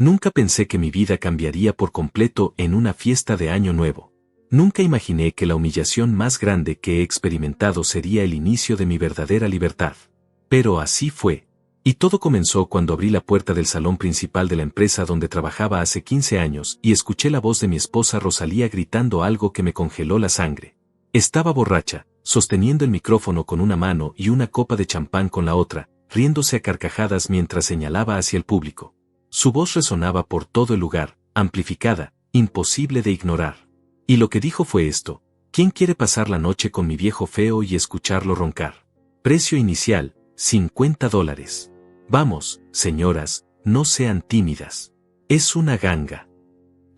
Nunca pensé que mi vida cambiaría por completo en una fiesta de Año Nuevo. Nunca imaginé que la humillación más grande que he experimentado sería el inicio de mi verdadera libertad. Pero así fue. Y todo comenzó cuando abrí la puerta del salón principal de la empresa donde trabajaba hace 15 años y escuché la voz de mi esposa Rosalía gritando algo que me congeló la sangre. Estaba borracha, sosteniendo el micrófono con una mano y una copa de champán con la otra, riéndose a carcajadas mientras señalaba hacia el público. Su voz resonaba por todo el lugar, amplificada, imposible de ignorar. Y lo que dijo fue esto: ¿quién quiere pasar la noche con mi viejo feo y escucharlo roncar? Precio inicial, $50. Vamos, señoras, no sean tímidas. Es una ganga.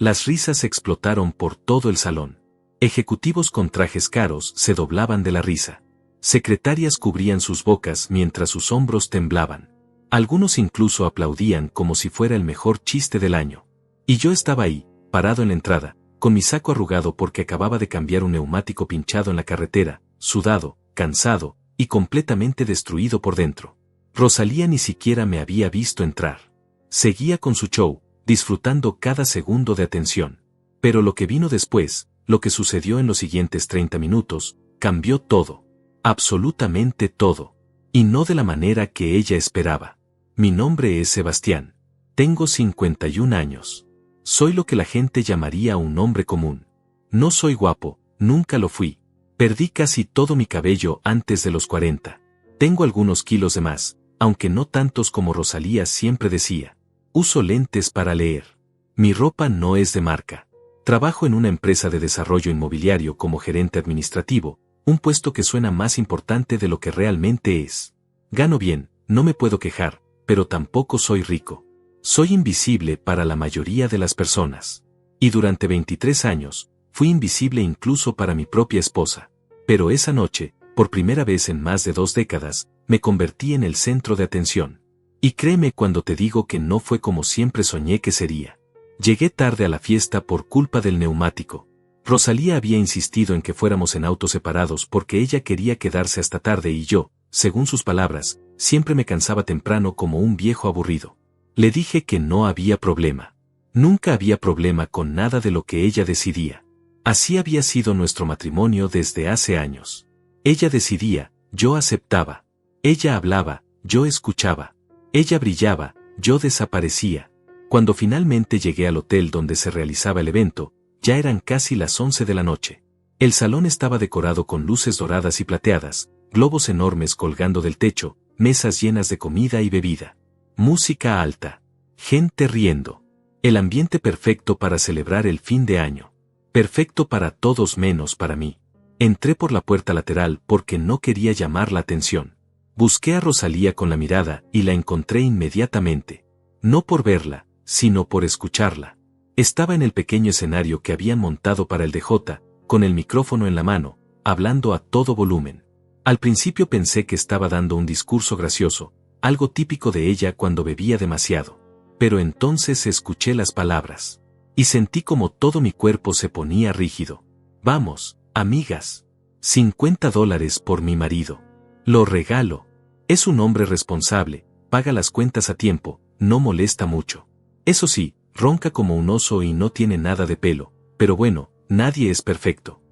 Las risas explotaron por todo el salón. Ejecutivos con trajes caros se doblaban de la risa. Secretarias cubrían sus bocas mientras sus hombros temblaban. Algunos incluso aplaudían como si fuera el mejor chiste del año. Y yo estaba ahí, parado en la entrada, con mi saco arrugado porque acababa de cambiar un neumático pinchado en la carretera, sudado, cansado y completamente destruido por dentro. Rosalía ni siquiera me había visto entrar. Seguía con su show, disfrutando cada segundo de atención. Pero lo que vino después, lo que sucedió en los siguientes 30 minutos, cambió todo. Absolutamente todo. Y no de la manera que ella esperaba. Mi nombre es Sebastián. Tengo 51 años. Soy lo que la gente llamaría un hombre común. No soy guapo, nunca lo fui. Perdí casi todo mi cabello antes de los 40. Tengo algunos kilos de más, aunque no tantos como Rosalía siempre decía. Uso lentes para leer. Mi ropa no es de marca. Trabajo en una empresa de desarrollo inmobiliario como gerente administrativo, un puesto que suena más importante de lo que realmente es. Gano bien, no me puedo quejar, pero tampoco soy rico. Soy invisible para la mayoría de las personas. Y durante 23 años, fui invisible incluso para mi propia esposa. Pero esa noche, por primera vez en más de 2 décadas, me convertí en el centro de atención. Y créeme cuando te digo que no fue como siempre soñé que sería. Llegué tarde a la fiesta por culpa del neumático. Rosalía había insistido en que fuéramos en autos separados porque ella quería quedarse hasta tarde y yo, según sus palabras, siempre me cansaba temprano como un viejo aburrido. Le dije que no había problema. Nunca había problema con nada de lo que ella decidía. Así había sido nuestro matrimonio desde hace años. Ella decidía, yo aceptaba. Ella hablaba, yo escuchaba. Ella brillaba, yo desaparecía. Cuando finalmente llegué al hotel donde se realizaba el evento, ya eran casi las 11 de la noche. El salón estaba decorado con luces doradas y plateadas, globos enormes colgando del techo, mesas llenas de comida y bebida. Música alta. Gente riendo. El ambiente perfecto para celebrar el fin de año. Perfecto para todos menos para mí. Entré por la puerta lateral porque no quería llamar la atención. Busqué a Rosalía con la mirada y la encontré inmediatamente. No por verla, sino por escucharla. Estaba en el pequeño escenario que habían montado para el DJ, con el micrófono en la mano, hablando a todo volumen. Al principio pensé que estaba dando un discurso gracioso, algo típico de ella cuando bebía demasiado. Pero entonces escuché las palabras. Y sentí como todo mi cuerpo se ponía rígido. Vamos, amigas. $50 por mi marido. Lo regalo. Es un hombre responsable, paga las cuentas a tiempo, no molesta mucho. Eso sí, ronca como un oso y no tiene nada de pelo, pero bueno, nadie es perfecto.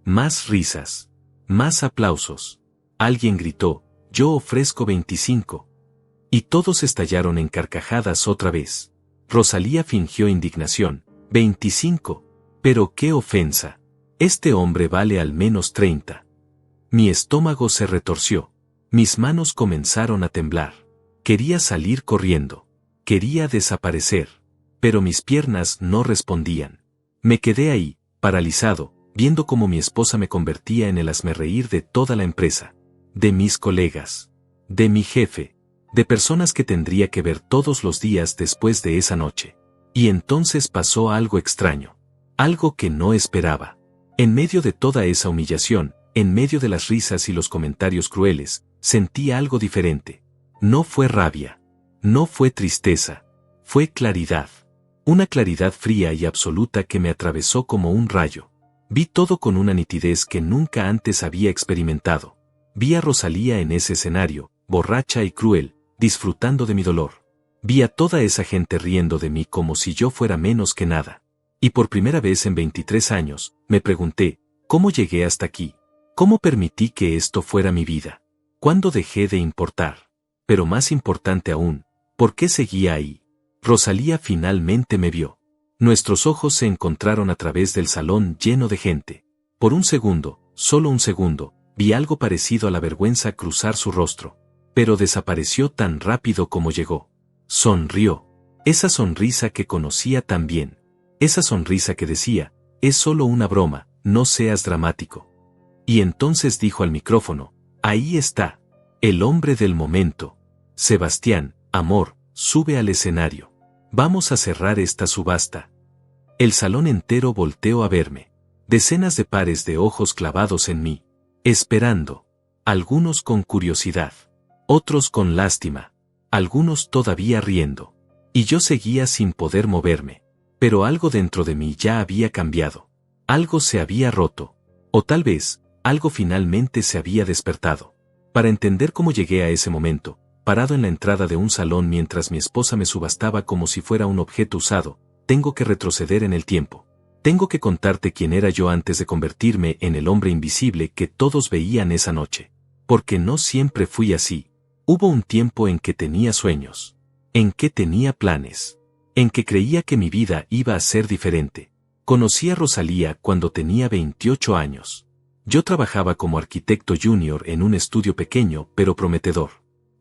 Más risas. Más aplausos. Alguien gritó, yo ofrezco 25. Y todos estallaron en carcajadas otra vez. Rosalía fingió indignación. 25. Pero qué ofensa. Este hombre vale al menos 30. Mi estómago se retorció. Mis manos comenzaron a temblar. Quería salir corriendo. Quería desaparecer. Pero mis piernas no respondían. Me quedé ahí, paralizado, viendo cómo mi esposa me convertía en el hazmerreír de toda la empresa. De mis colegas. De mi jefe. De personas que tendría que ver todos los días después de esa noche. Y entonces pasó algo extraño. Algo que no esperaba. En medio de toda esa humillación, en medio de las risas y los comentarios crueles, sentí algo diferente. No fue rabia. No fue tristeza. Fue claridad. Una claridad fría y absoluta que me atravesó como un rayo. Vi todo con una nitidez que nunca antes había experimentado. Vi a Rosalía en ese escenario, borracha y cruel, disfrutando de mi dolor. Vi a toda esa gente riendo de mí como si yo fuera menos que nada. Y por primera vez en 23 años, me pregunté, ¿cómo llegué hasta aquí? ¿Cómo permití que esto fuera mi vida? ¿Cuándo dejé de importar? Pero más importante aún, ¿por qué seguía ahí? Rosalía finalmente me vio. Nuestros ojos se encontraron a través del salón lleno de gente. Por un segundo, solo un segundo, vi algo parecido a la vergüenza cruzar su rostro. Pero desapareció tan rápido como llegó. Sonrió. Esa sonrisa que conocía tan bien. Esa sonrisa que decía, es solo una broma, no seas dramático. Y entonces dijo al micrófono, ahí está. El hombre del momento. Sebastián, amor, sube al escenario. Vamos a cerrar esta subasta. El salón entero volteó a verme. Decenas de pares de ojos clavados en mí. Esperando. Algunos con curiosidad. Otros con lástima. Algunos todavía riendo. Y yo seguía sin poder moverme. Pero algo dentro de mí ya había cambiado. Algo se había roto. O tal vez, algo finalmente se había despertado. Para entender cómo llegué a ese momento, parado en la entrada de un salón mientras mi esposa me subastaba como si fuera un objeto usado, tengo que retroceder en el tiempo. Tengo que contarte quién era yo antes de convertirme en el hombre invisible que todos veían esa noche. Porque no siempre fui así. Hubo un tiempo en que tenía sueños. En que tenía planes. En que creía que mi vida iba a ser diferente. Conocí a Rosalía cuando tenía 28 años. Yo trabajaba como arquitecto junior en un estudio pequeño pero prometedor.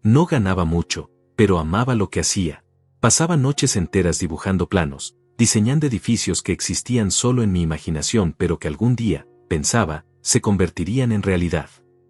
No ganaba mucho, pero amaba lo que hacía. Pasaba noches enteras dibujando planos, diseñando edificios que existían solo en mi imaginación pero que algún día, pensaba, se convertirían en realidad.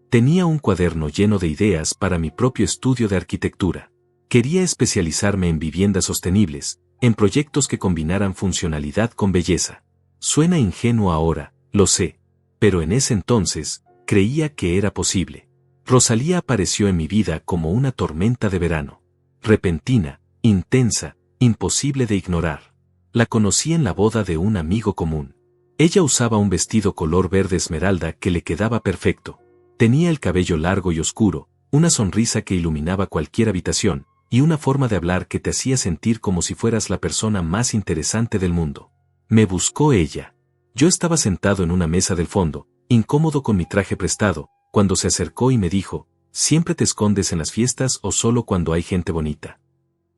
Tenía un cuaderno lleno de ideas para mi propio estudio de arquitectura. Quería especializarme en viviendas sostenibles, en proyectos que combinaran funcionalidad con belleza. Suena ingenuo ahora, lo sé, pero en ese entonces, creía que era posible. Rosalía apareció en mi vida como una tormenta de verano. Repentina, intensa, imposible de ignorar. La conocí en la boda de un amigo común. Ella usaba un vestido color verde esmeralda que le quedaba perfecto. Tenía el cabello largo y oscuro, una sonrisa que iluminaba cualquier habitación, y una forma de hablar que te hacía sentir como si fueras la persona más interesante del mundo. Me buscó ella. Yo estaba sentado en una mesa del fondo, incómodo con mi traje prestado, cuando se acercó y me dijo, ¿siempre te escondes en las fiestas o solo cuando hay gente bonita?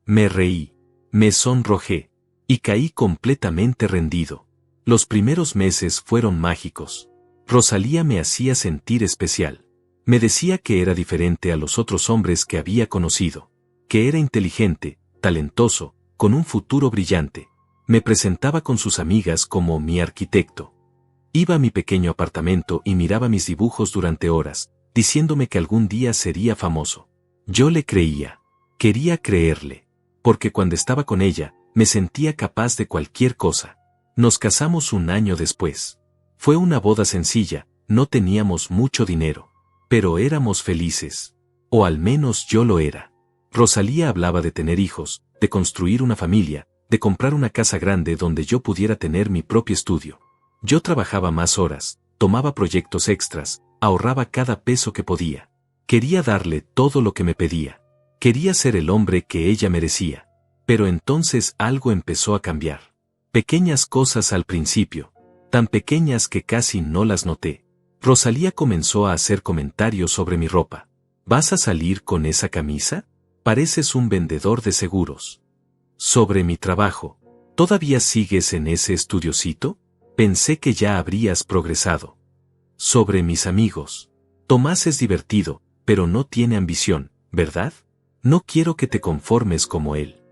Me reí, me sonrojé, y caí completamente rendido. Los primeros meses fueron mágicos. Rosalía me hacía sentir especial. Me decía que era diferente a los otros hombres que había conocido, que era inteligente, talentoso, con un futuro brillante. Me presentaba con sus amigas como mi arquitecto. Iba a mi pequeño apartamento y miraba mis dibujos durante horas, diciéndome que algún día sería famoso. Yo le creía. Quería creerle. Porque cuando estaba con ella, me sentía capaz de cualquier cosa. Nos casamos un año después. Fue una boda sencilla, no teníamos mucho dinero. Pero éramos felices. O al menos yo lo era. Rosalía hablaba de tener hijos, de construir una familia, de comprar una casa grande donde yo pudiera tener mi propio estudio. Yo trabajaba más horas, tomaba proyectos extras, ahorraba cada peso que podía. Quería darle todo lo que me pedía. Quería ser el hombre que ella merecía. Pero entonces algo empezó a cambiar. Pequeñas cosas al principio. Tan pequeñas que casi no las noté. Rosalía comenzó a hacer comentarios sobre mi ropa. ¿Vas a salir con esa camisa? Pareces un vendedor de seguros. Sobre mi trabajo. ¿Todavía sigues en ese estudiocito? Pensé que ya habrías progresado. Sobre mis amigos. Tomás es divertido, pero no tiene ambición, ¿verdad? No quiero que te conformes como él.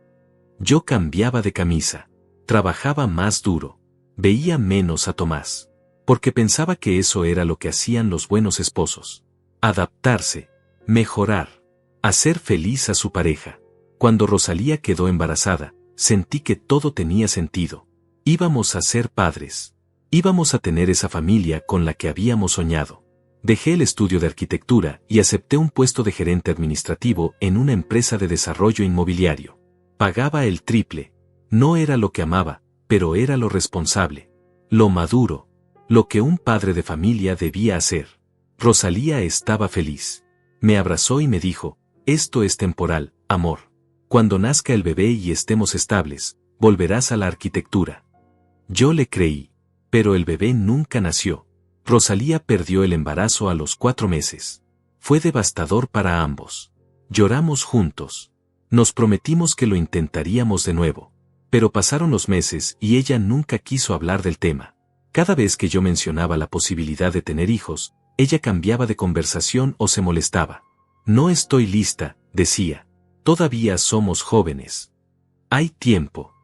Yo cambiaba de camisa. Trabajaba más duro. Veía menos a Tomás. Porque pensaba que eso era lo que hacían los buenos esposos. Adaptarse. Mejorar. Hacer feliz a su pareja. Cuando Rosalía quedó embarazada, sentí que todo tenía sentido. Íbamos a ser padres. Íbamos a tener esa familia con la que habíamos soñado. Dejé el estudio de arquitectura y acepté un puesto de gerente administrativo en una empresa de desarrollo inmobiliario. Pagaba el triple. No era lo que amaba, pero era lo responsable. Lo maduro. Lo que un padre de familia debía hacer. Rosalía estaba feliz. Me abrazó y me dijo, esto es temporal, amor. Cuando nazca el bebé y estemos estables, volverás a la arquitectura. Yo le creí. Pero el bebé nunca nació. Rosalía perdió el embarazo a los 4 meses. Fue devastador para ambos. Lloramos juntos. Nos prometimos que lo intentaríamos de nuevo. Pero pasaron los meses y ella nunca quiso hablar del tema. Cada vez que yo mencionaba la posibilidad de tener hijos, ella cambiaba de conversación o se molestaba. No estoy lista, decía. Todavía somos jóvenes. Hay tiempo.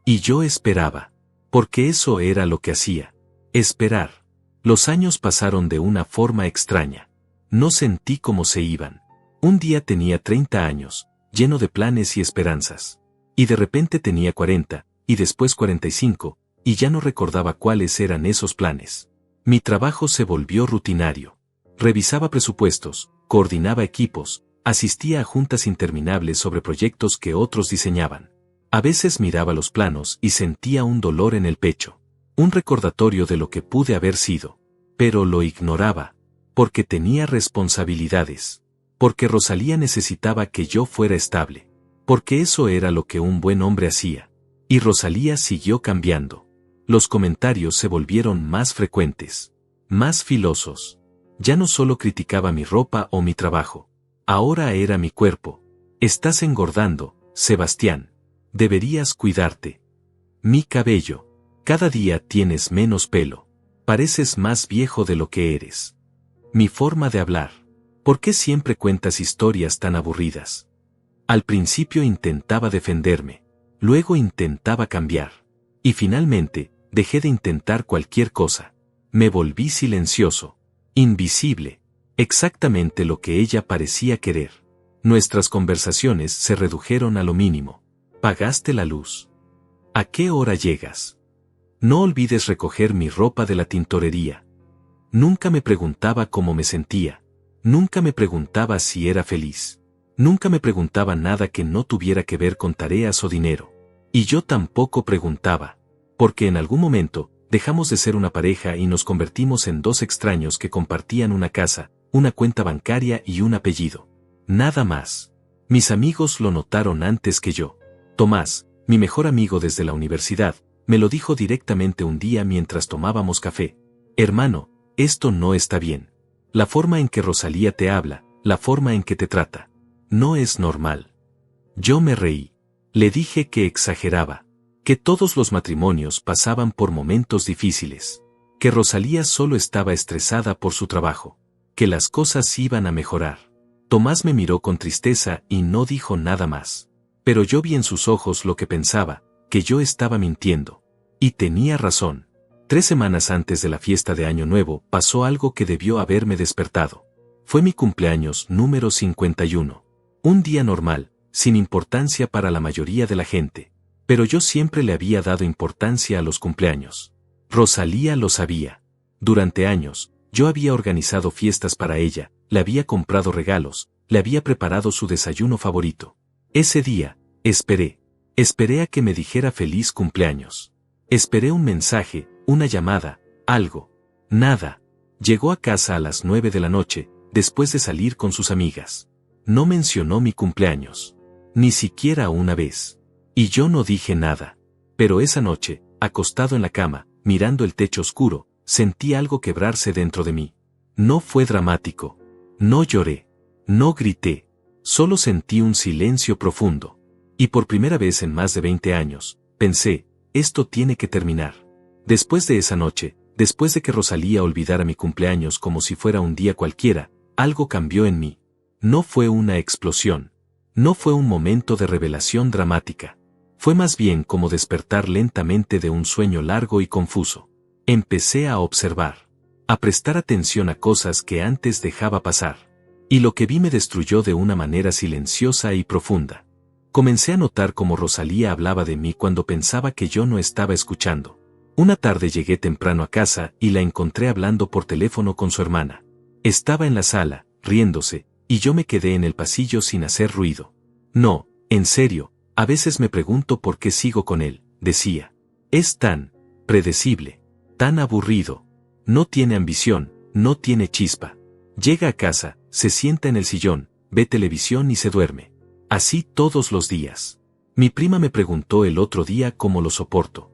Y yo esperaba. Porque eso era lo que hacía. Esperar. Los años pasaron de una forma extraña. No sentí cómo se iban. Un día tenía 30 años, lleno de planes y esperanzas. Y de repente tenía 40, y después 45, y ya no recordaba cuáles eran esos planes. Mi trabajo se volvió rutinario. Revisaba presupuestos, coordinaba equipos, asistía a juntas interminables sobre proyectos que otros diseñaban. A veces miraba los planos y sentía un dolor en el pecho. Un recordatorio de lo que pude haber sido. Pero lo ignoraba. Porque tenía responsabilidades. Porque Rosalía necesitaba que yo fuera estable. Porque eso era lo que un buen hombre hacía. Y Rosalía siguió cambiando. Los comentarios se volvieron más frecuentes. Más filosos. Ya no solo criticaba mi ropa o mi trabajo. Ahora era mi cuerpo. Estás engordando, Sebastián. Deberías cuidarte. Mi cabello. Cada día tienes menos pelo. Pareces más viejo de lo que eres. Mi forma de hablar. ¿Por qué siempre cuentas historias tan aburridas? Al principio intentaba defenderme. Luego intentaba cambiar. Y finalmente, dejé de intentar cualquier cosa. Me volví silencioso. Invisible. Exactamente lo que ella parecía querer. Nuestras conversaciones se redujeron a lo mínimo. ¿Pagaste la luz? ¿A qué hora llegas? No olvides recoger mi ropa de la tintorería. Nunca me preguntaba cómo me sentía. Nunca me preguntaba si era feliz. Nunca me preguntaba nada que no tuviera que ver con tareas o dinero. Y yo tampoco preguntaba. Porque en algún momento, dejamos de ser una pareja y nos convertimos en dos extraños que compartían una casa, una cuenta bancaria y un apellido. Nada más. Mis amigos lo notaron antes que yo. Tomás, mi mejor amigo desde la universidad, me lo dijo directamente un día mientras tomábamos café. Hermano, esto no está bien. La forma en que Rosalía te habla, la forma en que te trata. No es normal. Yo me reí. Le dije que exageraba. Que todos los matrimonios pasaban por momentos difíciles. Que Rosalía solo estaba estresada por su trabajo. Que las cosas iban a mejorar. Tomás me miró con tristeza y no dijo nada más. Pero yo vi en sus ojos lo que pensaba, que yo estaba mintiendo. Y tenía razón. 3 semanas antes de la fiesta de Año Nuevo pasó algo que debió haberme despertado. Fue mi cumpleaños número 51. Un día normal, sin importancia para la mayoría de la gente. Pero yo siempre le había dado importancia a los cumpleaños. Rosalía lo sabía. Durante años, yo había organizado fiestas para ella, le había comprado regalos, le había preparado su desayuno favorito. Ese día, esperé. Esperé a que me dijera feliz cumpleaños. Esperé un mensaje, una llamada, algo. Nada. Llegó a casa a las 9 de la noche, después de salir con sus amigas. No mencionó mi cumpleaños. Ni siquiera una vez. Y yo no dije nada. Pero esa noche, acostado en la cama, mirando el techo oscuro, sentí algo quebrarse dentro de mí. No fue dramático. No lloré. No grité. Solo sentí un silencio profundo. Y por primera vez en más de 20 años, pensé, esto tiene que terminar. Después de esa noche, después de que Rosalía olvidara mi cumpleaños como si fuera un día cualquiera, algo cambió en mí. No fue una explosión. No fue un momento de revelación dramática. Fue más bien como despertar lentamente de un sueño largo y confuso. Empecé a observar. A prestar atención a cosas que antes dejaba pasar. Y lo que vi me destruyó de una manera silenciosa y profunda. Comencé a notar cómo Rosalía hablaba de mí cuando pensaba que yo no estaba escuchando. Una tarde llegué temprano a casa y la encontré hablando por teléfono con su hermana. Estaba en la sala, riéndose, y yo me quedé en el pasillo sin hacer ruido. No, en serio, a veces me pregunto por qué sigo con él, decía. Es tan predecible, tan aburrido. No tiene ambición, no tiene chispa. Llega a casa, se sienta en el sillón, ve televisión y se duerme. Así todos los días. Mi prima me preguntó el otro día cómo lo soporto.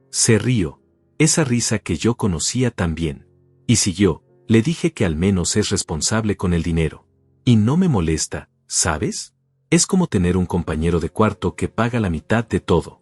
Se rió. Esa risa que yo conocía tan bien. Y siguió, le dije que al menos es responsable con el dinero. Y no me molesta, ¿sabes? Es como tener un compañero de cuarto que paga la mitad de todo.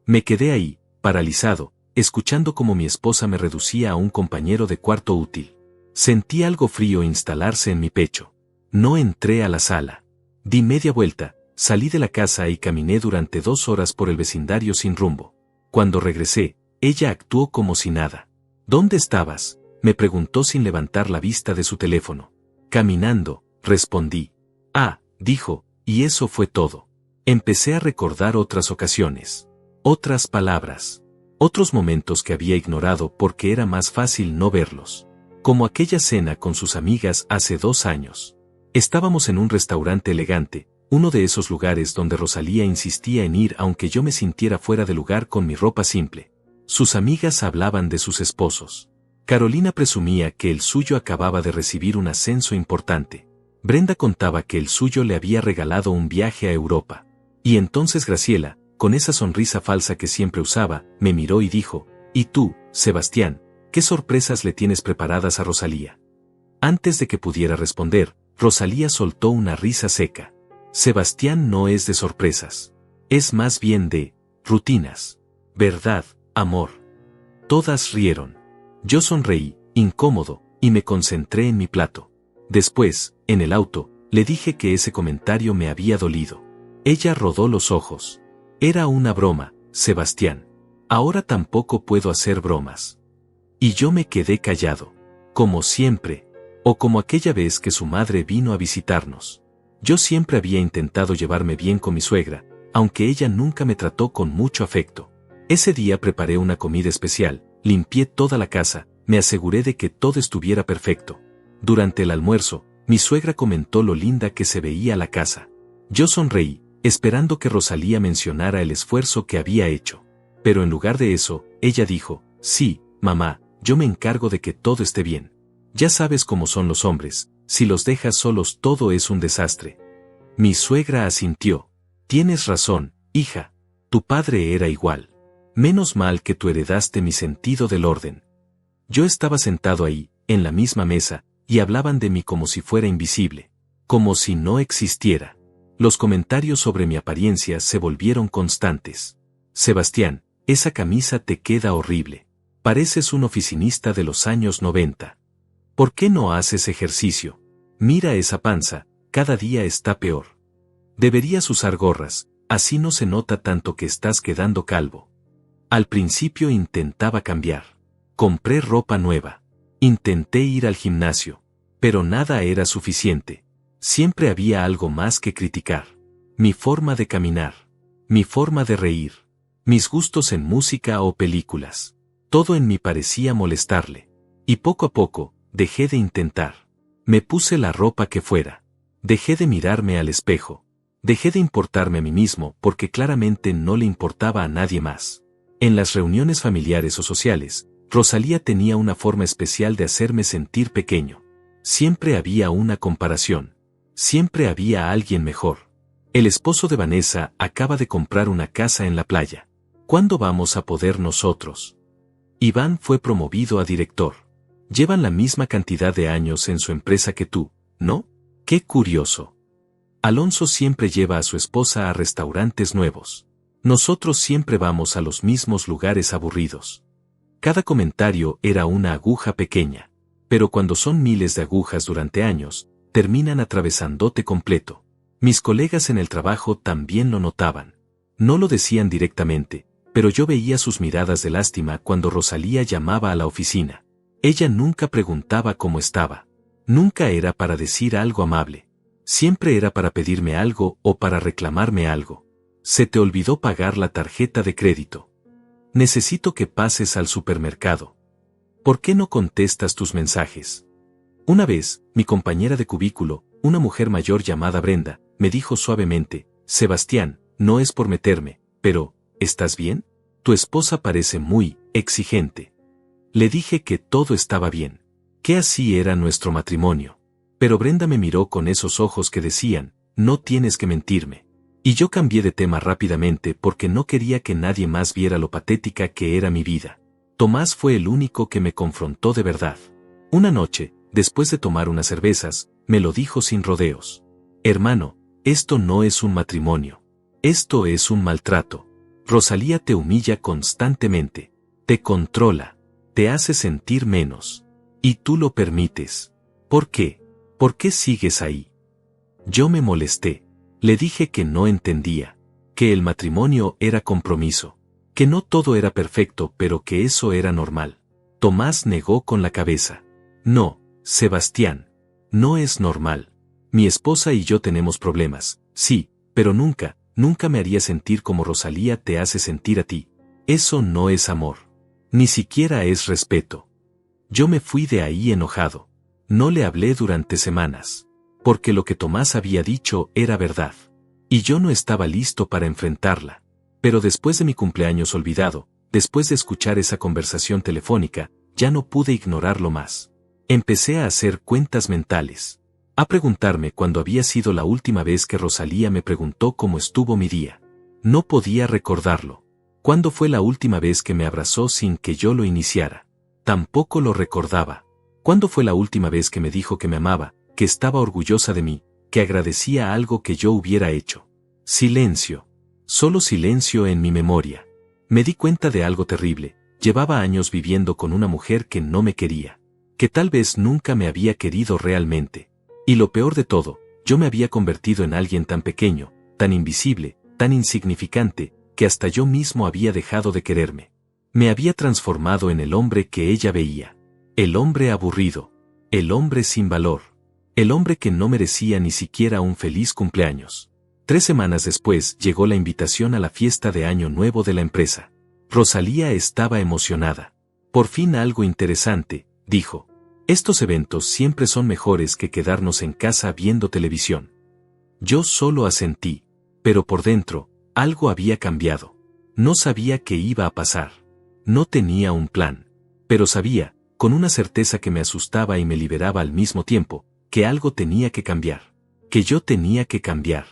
Me quedé ahí, paralizado, escuchando cómo mi esposa me reducía a un compañero de cuarto útil. Sentí algo frío instalarse en mi pecho. No entré a la sala. Di media vuelta, salí de la casa y caminé durante 2 horas por el vecindario sin rumbo. Cuando regresé, ella actuó como si nada. ¿Dónde estabas?, me preguntó sin levantar la vista de su teléfono. Caminando, respondí. Ah, dijo, y eso fue todo. Empecé a recordar otras ocasiones. Otras palabras. Otros momentos que había ignorado porque era más fácil no verlos. Como aquella cena con sus amigas hace 2 años. Estábamos en un restaurante elegante, uno de esos lugares donde Rosalía insistía en ir aunque yo me sintiera fuera de lugar con mi ropa simple. Sus amigas hablaban de sus esposos. Carolina presumía que el suyo acababa de recibir un ascenso importante. Brenda contaba que el suyo le había regalado un viaje a Europa. Y entonces Graciela, con esa sonrisa falsa que siempre usaba, me miró y dijo, «¿Y tú, Sebastián, qué sorpresas le tienes preparadas a Rosalía?». Antes de que pudiera responder, Rosalía soltó una risa seca. Sebastián no es de sorpresas. Es más bien de rutinas. ¿Verdad, amor? Todas rieron. Yo sonreí, incómodo, y me concentré en mi plato. Después, en el auto, le dije que ese comentario me había dolido. Ella rodó los ojos. Era una broma, Sebastián. Ahora tampoco puedo hacer bromas. Y yo me quedé callado. Como siempre. O como aquella vez que su madre vino a visitarnos. Yo siempre había intentado llevarme bien con mi suegra, aunque ella nunca me trató con mucho afecto. Ese día preparé una comida especial, limpié toda la casa, me aseguré de que todo estuviera perfecto. Durante el almuerzo, mi suegra comentó lo linda que se veía la casa. Yo sonreí, esperando que Rosalía mencionara el esfuerzo que había hecho. Pero en lugar de eso, ella dijo, «Sí, mamá, yo me encargo de que todo esté bien. Ya sabes cómo son los hombres, si los dejas solos todo es un desastre». Mi suegra asintió. «Tienes razón, hija. Tu padre era igual. Menos mal que tú heredaste mi sentido del orden». Yo estaba sentado ahí, en la misma mesa, y hablaban de mí como si fuera invisible. Como si no existiera. Los comentarios sobre mi apariencia se volvieron constantes. «Sebastián, esa camisa te queda horrible. Pareces un oficinista de los años 90. ¿Por qué no haces ejercicio? Mira esa panza, cada día está peor. Deberías usar gorras, así no se nota tanto que estás quedando calvo». Al principio intentaba cambiar. Compré ropa nueva. Intenté ir al gimnasio. Pero nada era suficiente. Siempre había algo más que criticar. Mi forma de caminar. Mi forma de reír. Mis gustos en música o películas. Todo en mí parecía molestarle. Y poco a poco, dejé de intentar. Me puse la ropa que fuera. Dejé de mirarme al espejo. Dejé de importarme a mí mismo porque claramente no le importaba a nadie más. En las reuniones familiares o sociales, Rosalía tenía una forma especial de hacerme sentir pequeño. Siempre había una comparación. Siempre había alguien mejor. El esposo de Vanessa acaba de comprar una casa en la playa. ¿Cuándo vamos a poder nosotros? Iván fue promovido a director. Llevan la misma cantidad de años en su empresa que tú, ¿no? ¡Qué curioso! Alonso siempre lleva a su esposa a restaurantes nuevos. Nosotros siempre vamos a los mismos lugares aburridos. Cada comentario era una aguja pequeña. Pero cuando son miles de agujas durante años, terminan atravesándote completo. Mis colegas en el trabajo también lo notaban. No lo decían directamente, pero yo veía sus miradas de lástima cuando Rosalía llamaba a la oficina. Ella nunca preguntaba cómo estaba. Nunca era para decir algo amable. Siempre era para pedirme algo o para reclamarme algo. Se te olvidó pagar la tarjeta de crédito. Necesito que pases al supermercado. ¿Por qué no contestas tus mensajes? Una vez, mi compañera de cubículo, una mujer mayor llamada Brenda, me dijo suavemente, «Sebastián, no es por meterme, pero, ¿estás bien? Tu esposa parece muy exigente». Le dije que todo estaba bien, que así era nuestro matrimonio. Pero Brenda me miró con esos ojos que decían, no tienes que mentirme. Y yo cambié de tema rápidamente porque no quería que nadie más viera lo patética que era mi vida. Tomás fue el único que me confrontó de verdad. Una noche, después de tomar unas cervezas, me lo dijo sin rodeos. Hermano, esto no es un matrimonio. Esto es un maltrato. Rosalía te humilla constantemente. Te controla. Te hace sentir menos. Y tú lo permites. ¿Por qué? ¿Por qué sigues ahí? Yo me molesté. Le dije que no entendía. Que el matrimonio era compromiso. Que no todo era perfecto, pero que eso era normal. Tomás negó con la cabeza. No, Sebastián. No es normal. Mi esposa y yo tenemos problemas, sí, pero nunca me haría sentir como Rosalía te hace sentir a ti. Eso no es amor. Ni siquiera es respeto. Yo me fui de ahí enojado. No le hablé durante semanas. Porque lo que Tomás había dicho era verdad. Y yo no estaba listo para enfrentarla. Pero después de mi cumpleaños olvidado, después de escuchar esa conversación telefónica, ya no pude ignorarlo más. Empecé a hacer cuentas mentales. A preguntarme cuándo había sido la última vez que Rosalía me preguntó cómo estuvo mi día. No podía recordarlo. ¿Cuándo fue la última vez que me abrazó sin que yo lo iniciara? Tampoco lo recordaba. ¿Cuándo fue la última vez que me dijo que me amaba, que estaba orgullosa de mí, que agradecía algo que yo hubiera hecho? Silencio. Solo silencio en mi memoria. Me di cuenta de algo terrible. Llevaba años viviendo con una mujer que no me quería. Que tal vez nunca me había querido realmente. Y lo peor de todo, yo me había convertido en alguien tan pequeño, tan invisible, tan insignificante, que hasta yo mismo había dejado de quererme. Me había transformado en el hombre que ella veía. El hombre aburrido. El hombre sin valor. El hombre que no merecía ni siquiera un feliz cumpleaños. 3 semanas después llegó la invitación a la fiesta de Año Nuevo de la empresa. Rosalía estaba emocionada. Por fin algo interesante, dijo. Estos eventos siempre son mejores que quedarnos en casa viendo televisión. Yo solo asentí, pero por dentro, algo había cambiado. No sabía qué iba a pasar. No tenía un plan. Pero sabía, con una certeza que me asustaba y me liberaba al mismo tiempo, que algo tenía que cambiar. Que yo tenía que cambiar.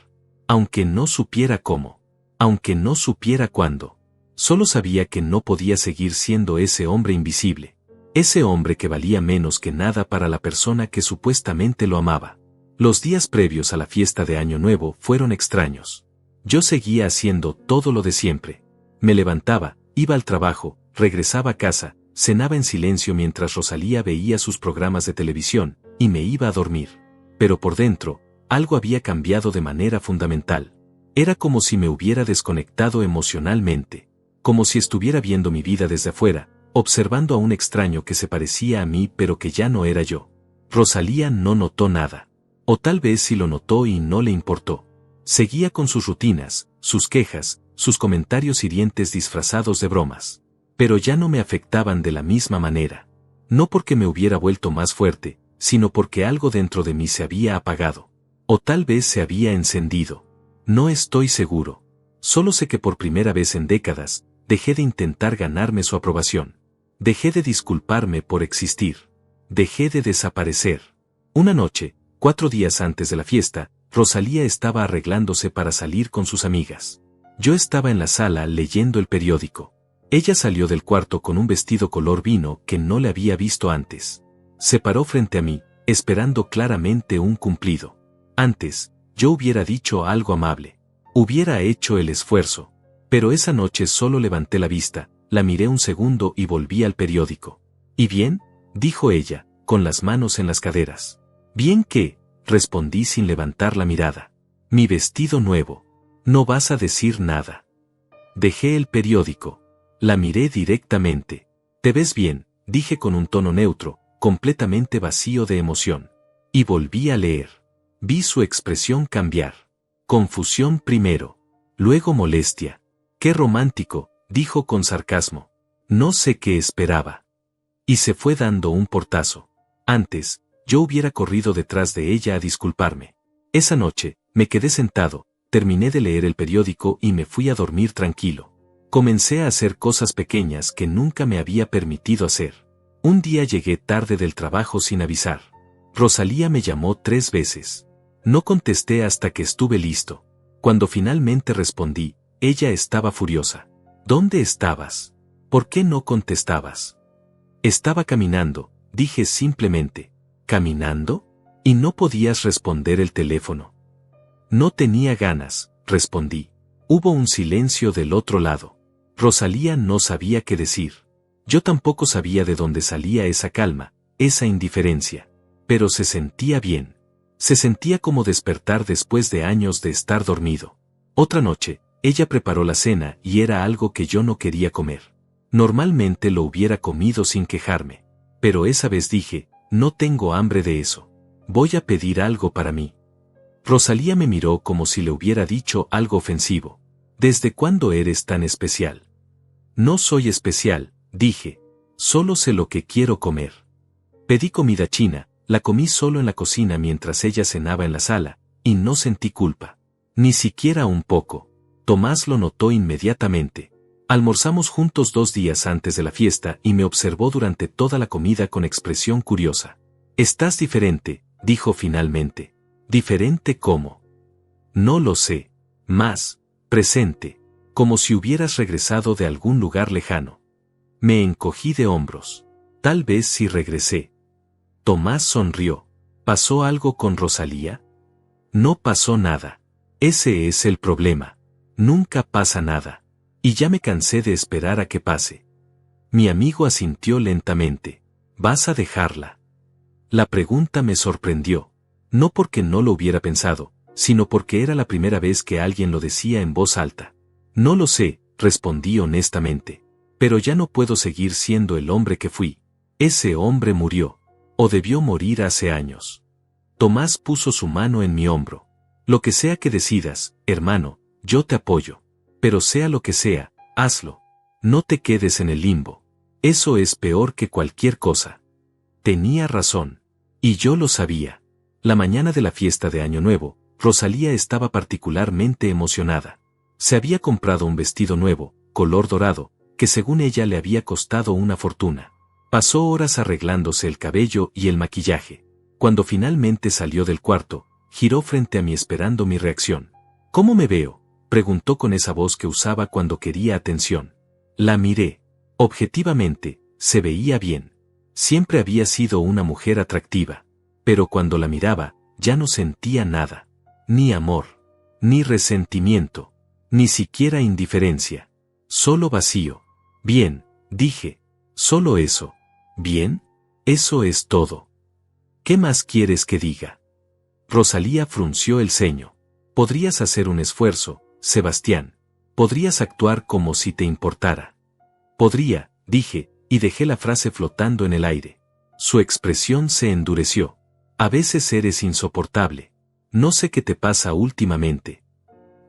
Aunque no supiera cómo. Aunque no supiera cuándo. Solo sabía que no podía seguir siendo ese hombre invisible. Ese hombre que valía menos que nada para la persona que supuestamente lo amaba. Los días previos a la fiesta de Año Nuevo fueron extraños. Yo seguía haciendo todo lo de siempre. Me levantaba, iba al trabajo, regresaba a casa, cenaba en silencio mientras Rosalía veía sus programas de televisión, y me iba a dormir. Pero por dentro, algo había cambiado de manera fundamental. Era como si me hubiera desconectado emocionalmente. Como si estuviera viendo mi vida desde afuera, observando a un extraño que se parecía a mí pero que ya no era yo. Rosalía no notó nada. O tal vez sí lo notó y no le importó. Seguía con sus rutinas, sus quejas, sus comentarios hirientes disfrazados de bromas. Pero ya no me afectaban de la misma manera. No porque me hubiera vuelto más fuerte, sino porque algo dentro de mí se había apagado. O tal vez se había encendido. No estoy seguro. Solo sé que por primera vez en décadas, dejé de intentar ganarme su aprobación. Dejé de disculparme por existir. Dejé de desaparecer. Una noche, 4 días antes de la fiesta, Rosalía estaba arreglándose para salir con sus amigas. Yo estaba en la sala leyendo el periódico. Ella salió del cuarto con un vestido color vino que no le había visto antes. Se paró frente a mí, esperando claramente un cumplido. Antes, yo hubiera dicho algo amable. Hubiera hecho el esfuerzo. Pero esa noche solo levanté la vista, la miré un segundo y volví al periódico. ¿Y bien?, dijo ella, con las manos en las caderas. ¿Bien qué?, respondí sin levantar la mirada. Mi vestido nuevo. No vas a decir nada. Dejé el periódico. La miré directamente. Te ves bien, dije con un tono neutro, completamente vacío de emoción. Y volví a leer. Vi su expresión cambiar. Confusión primero. Luego molestia. Qué romántico, dijo con sarcasmo. No sé qué esperaba. Y se fue dando un portazo. Antes, yo hubiera corrido detrás de ella a disculparme. Esa noche, me quedé sentado, terminé de leer el periódico y me fui a dormir tranquilo. Comencé a hacer cosas pequeñas que nunca me había permitido hacer. Un día llegué tarde del trabajo sin avisar. Rosalía me llamó 3 veces. No contesté hasta que estuve listo. Cuando finalmente respondí, ella estaba furiosa. ¿Dónde estabas? ¿Por qué no contestabas? Estaba caminando, dije simplemente. ¿Caminando? Y no podías responder el teléfono. No tenía ganas, respondí. Hubo un silencio del otro lado. Rosalía no sabía qué decir. Yo tampoco sabía de dónde salía esa calma, esa indiferencia. Pero se sentía bien. Se sentía como despertar después de años de estar dormido. Otra noche, ella preparó la cena y era algo que yo no quería comer. Normalmente lo hubiera comido sin quejarme. Pero esa vez dije, no tengo hambre de eso. Voy a pedir algo para mí. Rosalía me miró como si le hubiera dicho algo ofensivo. ¿Desde cuándo eres tan especial? No soy especial, dije. Solo sé lo que quiero comer. Pedí comida china, la comí solo en la cocina mientras ella cenaba en la sala, y no sentí culpa. Ni siquiera un poco. Tomás lo notó inmediatamente. Almorzamos juntos 2 días antes de la fiesta y me observó durante toda la comida con expresión curiosa. Estás diferente, dijo finalmente. ¿Diferente cómo? No lo sé. Más, presente, como si hubieras regresado de algún lugar lejano. Me encogí de hombros. Tal vez sí regresé. Tomás sonrió. ¿Pasó algo con Rosalía? No pasó nada. Ese es el problema. Nunca pasa nada. Y ya me cansé de esperar a que pase. Mi amigo asintió lentamente. ¿Vas a dejarla? La pregunta me sorprendió. No porque no lo hubiera pensado, sino porque era la primera vez que alguien lo decía en voz alta. No lo sé, respondí honestamente. Pero ya no puedo seguir siendo el hombre que fui. Ese hombre murió. O debió morir hace años. Tomás puso su mano en mi hombro. Lo que sea que decidas, hermano, yo te apoyo. Pero sea lo que sea, hazlo. No te quedes en el limbo. Eso es peor que cualquier cosa. Tenía razón. Y yo lo sabía. La mañana de la fiesta de Año Nuevo, Rosalía estaba particularmente emocionada. Se había comprado un vestido nuevo, color dorado, que según ella le había costado una fortuna. Pasó horas arreglándose el cabello y el maquillaje. Cuando finalmente salió del cuarto, giró frente a mí esperando mi reacción. ¿Cómo me veo?, preguntó con esa voz que usaba cuando quería atención. La miré. Objetivamente, se veía bien. Siempre había sido una mujer atractiva. Pero cuando la miraba, ya no sentía nada. Ni amor. Ni resentimiento. Ni siquiera indiferencia. Solo vacío. Bien, dije. Solo eso. ¿Bien? Eso es todo. ¿Qué más quieres que diga? Rosalía frunció el ceño. Podrías hacer un esfuerzo, Sebastián. Podrías actuar como si te importara. Podría, dije, y dejé la frase flotando en el aire. Su expresión se endureció. A veces eres insoportable. No sé qué te pasa últimamente.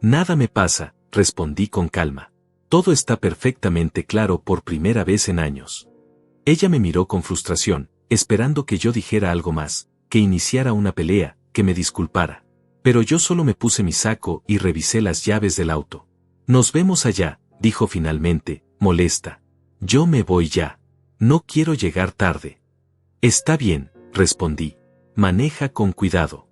Nada me pasa, respondí con calma. Todo está perfectamente claro por primera vez en años. Ella me miró con frustración, esperando que yo dijera algo más, que iniciara una pelea, que me disculpara. Pero yo solo me puse mi saco y revisé las llaves del auto. Nos vemos allá, dijo finalmente, molesta. Yo me voy ya. No quiero llegar tarde. Está bien, respondí. Maneja con cuidado.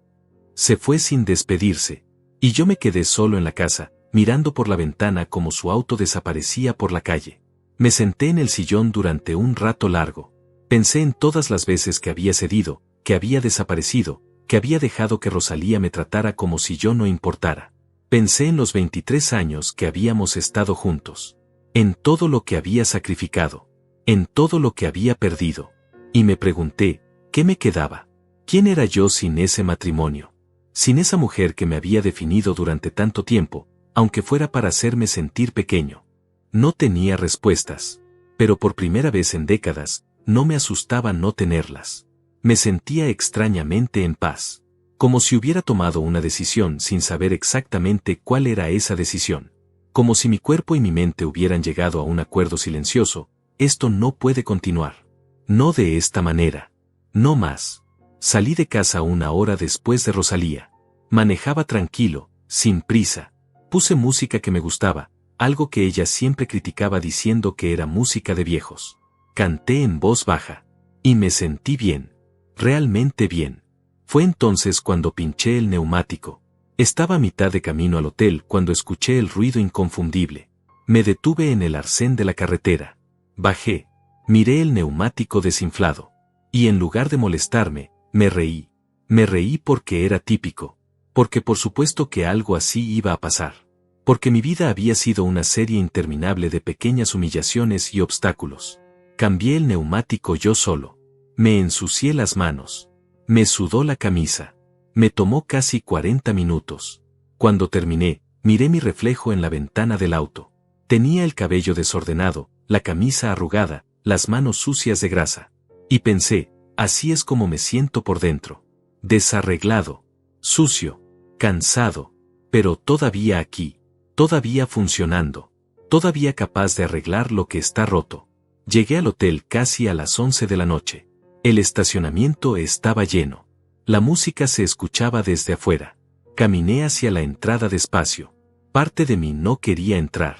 Se fue sin despedirse, y yo me quedé solo en la casa, mirando por la ventana como su auto desaparecía por la calle. Me senté en el sillón durante un rato largo. Pensé en todas las veces que había cedido, que había desaparecido, que había dejado que Rosalía me tratara como si yo no importara. Pensé en los 23 años que habíamos estado juntos. En todo lo que había sacrificado. En todo lo que había perdido. Y me pregunté, ¿qué me quedaba? ¿Quién era yo sin ese matrimonio? Sin esa mujer que me había definido durante tanto tiempo, aunque fuera para hacerme sentir pequeño. No tenía respuestas. Pero por primera vez en décadas, no me asustaba no tenerlas. Me sentía extrañamente en paz. Como si hubiera tomado una decisión sin saber exactamente cuál era esa decisión. Como si mi cuerpo y mi mente hubieran llegado a un acuerdo silencioso. Esto no puede continuar. No de esta manera. No más. Salí de casa 1 hora después de Rosalía. Manejaba tranquilo, sin prisa. Puse música que me gustaba, algo que ella siempre criticaba diciendo que era música de viejos. Canté en voz baja. Y me sentí bien. Realmente bien. Fue entonces cuando pinché el neumático. Estaba a mitad de camino al hotel cuando escuché el ruido inconfundible. Me detuve en el arcén de la carretera. Bajé. Miré el neumático desinflado. Y en lugar de molestarme, me reí. Me reí porque era típico. Porque por supuesto que algo así iba a pasar. Porque mi vida había sido una serie interminable de pequeñas humillaciones y obstáculos. Cambié el neumático yo solo. Me ensucié las manos. Me sudó la camisa. Me tomó casi 40 minutos. Cuando terminé, miré mi reflejo en la ventana del auto. Tenía el cabello desordenado, la camisa arrugada, las manos sucias de grasa. Y pensé, así es como me siento por dentro. Desarreglado, sucio, cansado, pero todavía aquí, todavía funcionando, todavía capaz de arreglar lo que está roto. Llegué al hotel casi a las 11 de la noche. El estacionamiento estaba lleno. La música se escuchaba desde afuera. Caminé hacia la entrada despacio. Parte de mí no quería entrar.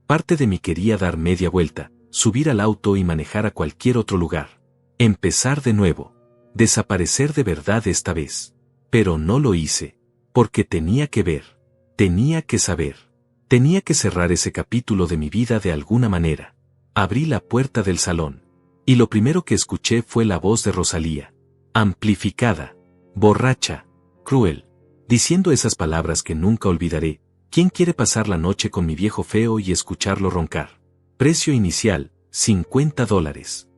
Parte de mí quería dar media vuelta, subir al auto y manejar a cualquier otro lugar. Empezar de nuevo. Desaparecer de verdad esta vez. Pero no lo hice. Porque tenía que ver. Tenía que saber. Tenía que cerrar ese capítulo de mi vida de alguna manera. Abrí la puerta del salón. Y lo primero que escuché fue la voz de Rosalía. Amplificada. Borracha. Cruel. Diciendo esas palabras que nunca olvidaré. ¿Quién quiere pasar la noche con mi viejo feo y escucharlo roncar? Precio inicial, $50.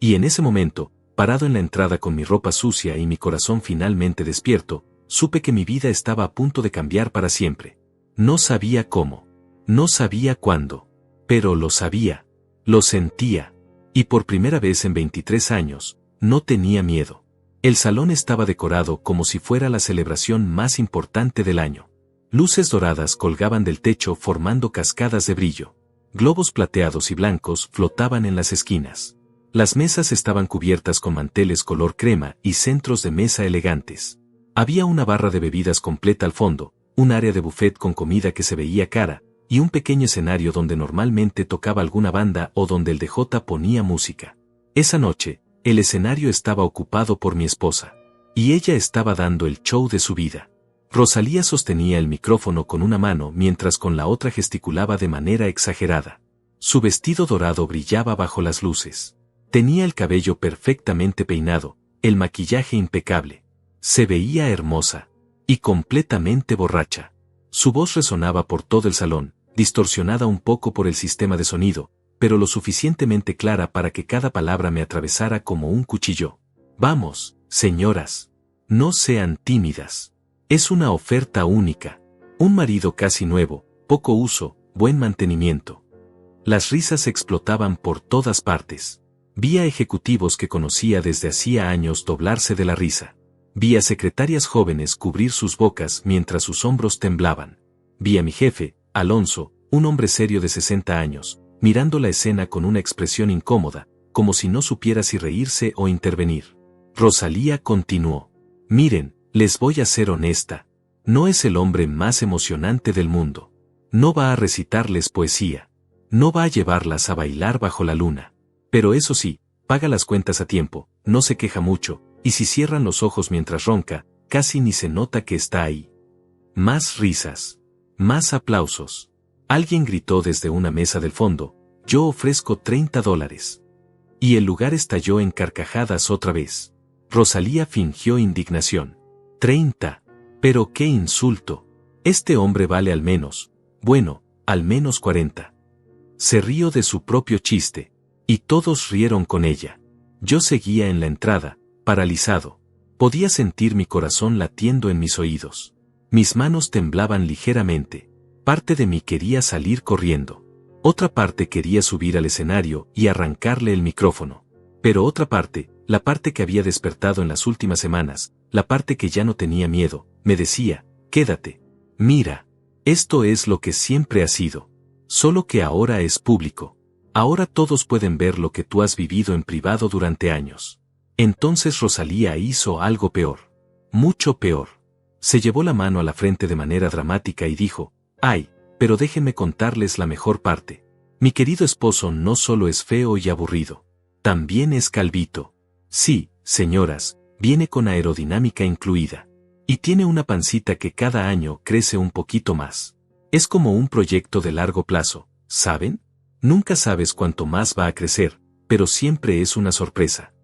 Y en ese momento, parado en la entrada con mi ropa sucia y mi corazón finalmente despierto, supe que mi vida estaba a punto de cambiar para siempre. No sabía cómo. No sabía cuándo. Pero lo sabía. Lo sentía. Y por primera vez en 23 años, no tenía miedo. El salón estaba decorado como si fuera la celebración más importante del año. Luces doradas colgaban del techo formando cascadas de brillo. Globos plateados y blancos flotaban en las esquinas. Las mesas estaban cubiertas con manteles color crema y centros de mesa elegantes. Había una barra de bebidas completa al fondo, un área de buffet con comida que se veía cara, y un pequeño escenario donde normalmente tocaba alguna banda o donde el DJ ponía música. Esa noche, el escenario estaba ocupado por mi esposa. Y ella estaba dando el show de su vida. Rosalía sostenía el micrófono con una mano mientras con la otra gesticulaba de manera exagerada. Su vestido dorado brillaba bajo las luces. Tenía el cabello perfectamente peinado, el maquillaje impecable. Se veía hermosa. Y completamente borracha. Su voz resonaba por todo el salón, distorsionada un poco por el sistema de sonido, pero lo suficientemente clara para que cada palabra me atravesara como un cuchillo. Vamos, señoras. No sean tímidas. Es una oferta única. Un marido casi nuevo, poco uso, buen mantenimiento. Las risas explotaban por todas partes. Vi a ejecutivos que conocía desde hacía años doblarse de la risa. Vi a secretarias jóvenes cubrir sus bocas mientras sus hombros temblaban. Vi a mi jefe, Alonso, un hombre serio de 60 años, mirando la escena con una expresión incómoda, como si no supiera si reírse o intervenir. Rosalía continuó. Miren, les voy a ser honesta. No es el hombre más emocionante del mundo. No va a recitarles poesía. No va a llevarlas a bailar bajo la luna. Pero eso sí, paga las cuentas a tiempo, no se queja mucho, y si cierran los ojos mientras ronca, casi ni se nota que está ahí. Más risas. Más aplausos. Alguien gritó desde una mesa del fondo, yo ofrezco $30. Y el lugar estalló en carcajadas otra vez. Rosalía fingió indignación. 30. Pero qué insulto. Este hombre vale al menos, bueno, al menos 40. Se rió de su propio chiste. Y todos rieron con ella. Yo seguía en la entrada, paralizado. Podía sentir mi corazón latiendo en mis oídos. Mis manos temblaban ligeramente. Parte de mí quería salir corriendo. Otra parte quería subir al escenario y arrancarle el micrófono. Pero otra parte, la parte que había despertado en las últimas semanas, la parte que ya no tenía miedo, me decía, quédate. Mira, esto es lo que siempre ha sido. Solo que ahora es público. Ahora todos pueden ver lo que tú has vivido en privado durante años. Entonces Rosalía hizo algo peor. Mucho peor. Se llevó la mano a la frente de manera dramática y dijo, ay, pero déjenme contarles la mejor parte. Mi querido esposo no solo es feo y aburrido. También es calvito. Sí, señoras, viene con aerodinámica incluida. Y tiene una pancita que cada año crece un poquito más. Es como un proyecto de largo plazo, ¿saben? Nunca sabes cuánto más va a crecer, pero siempre es una sorpresa.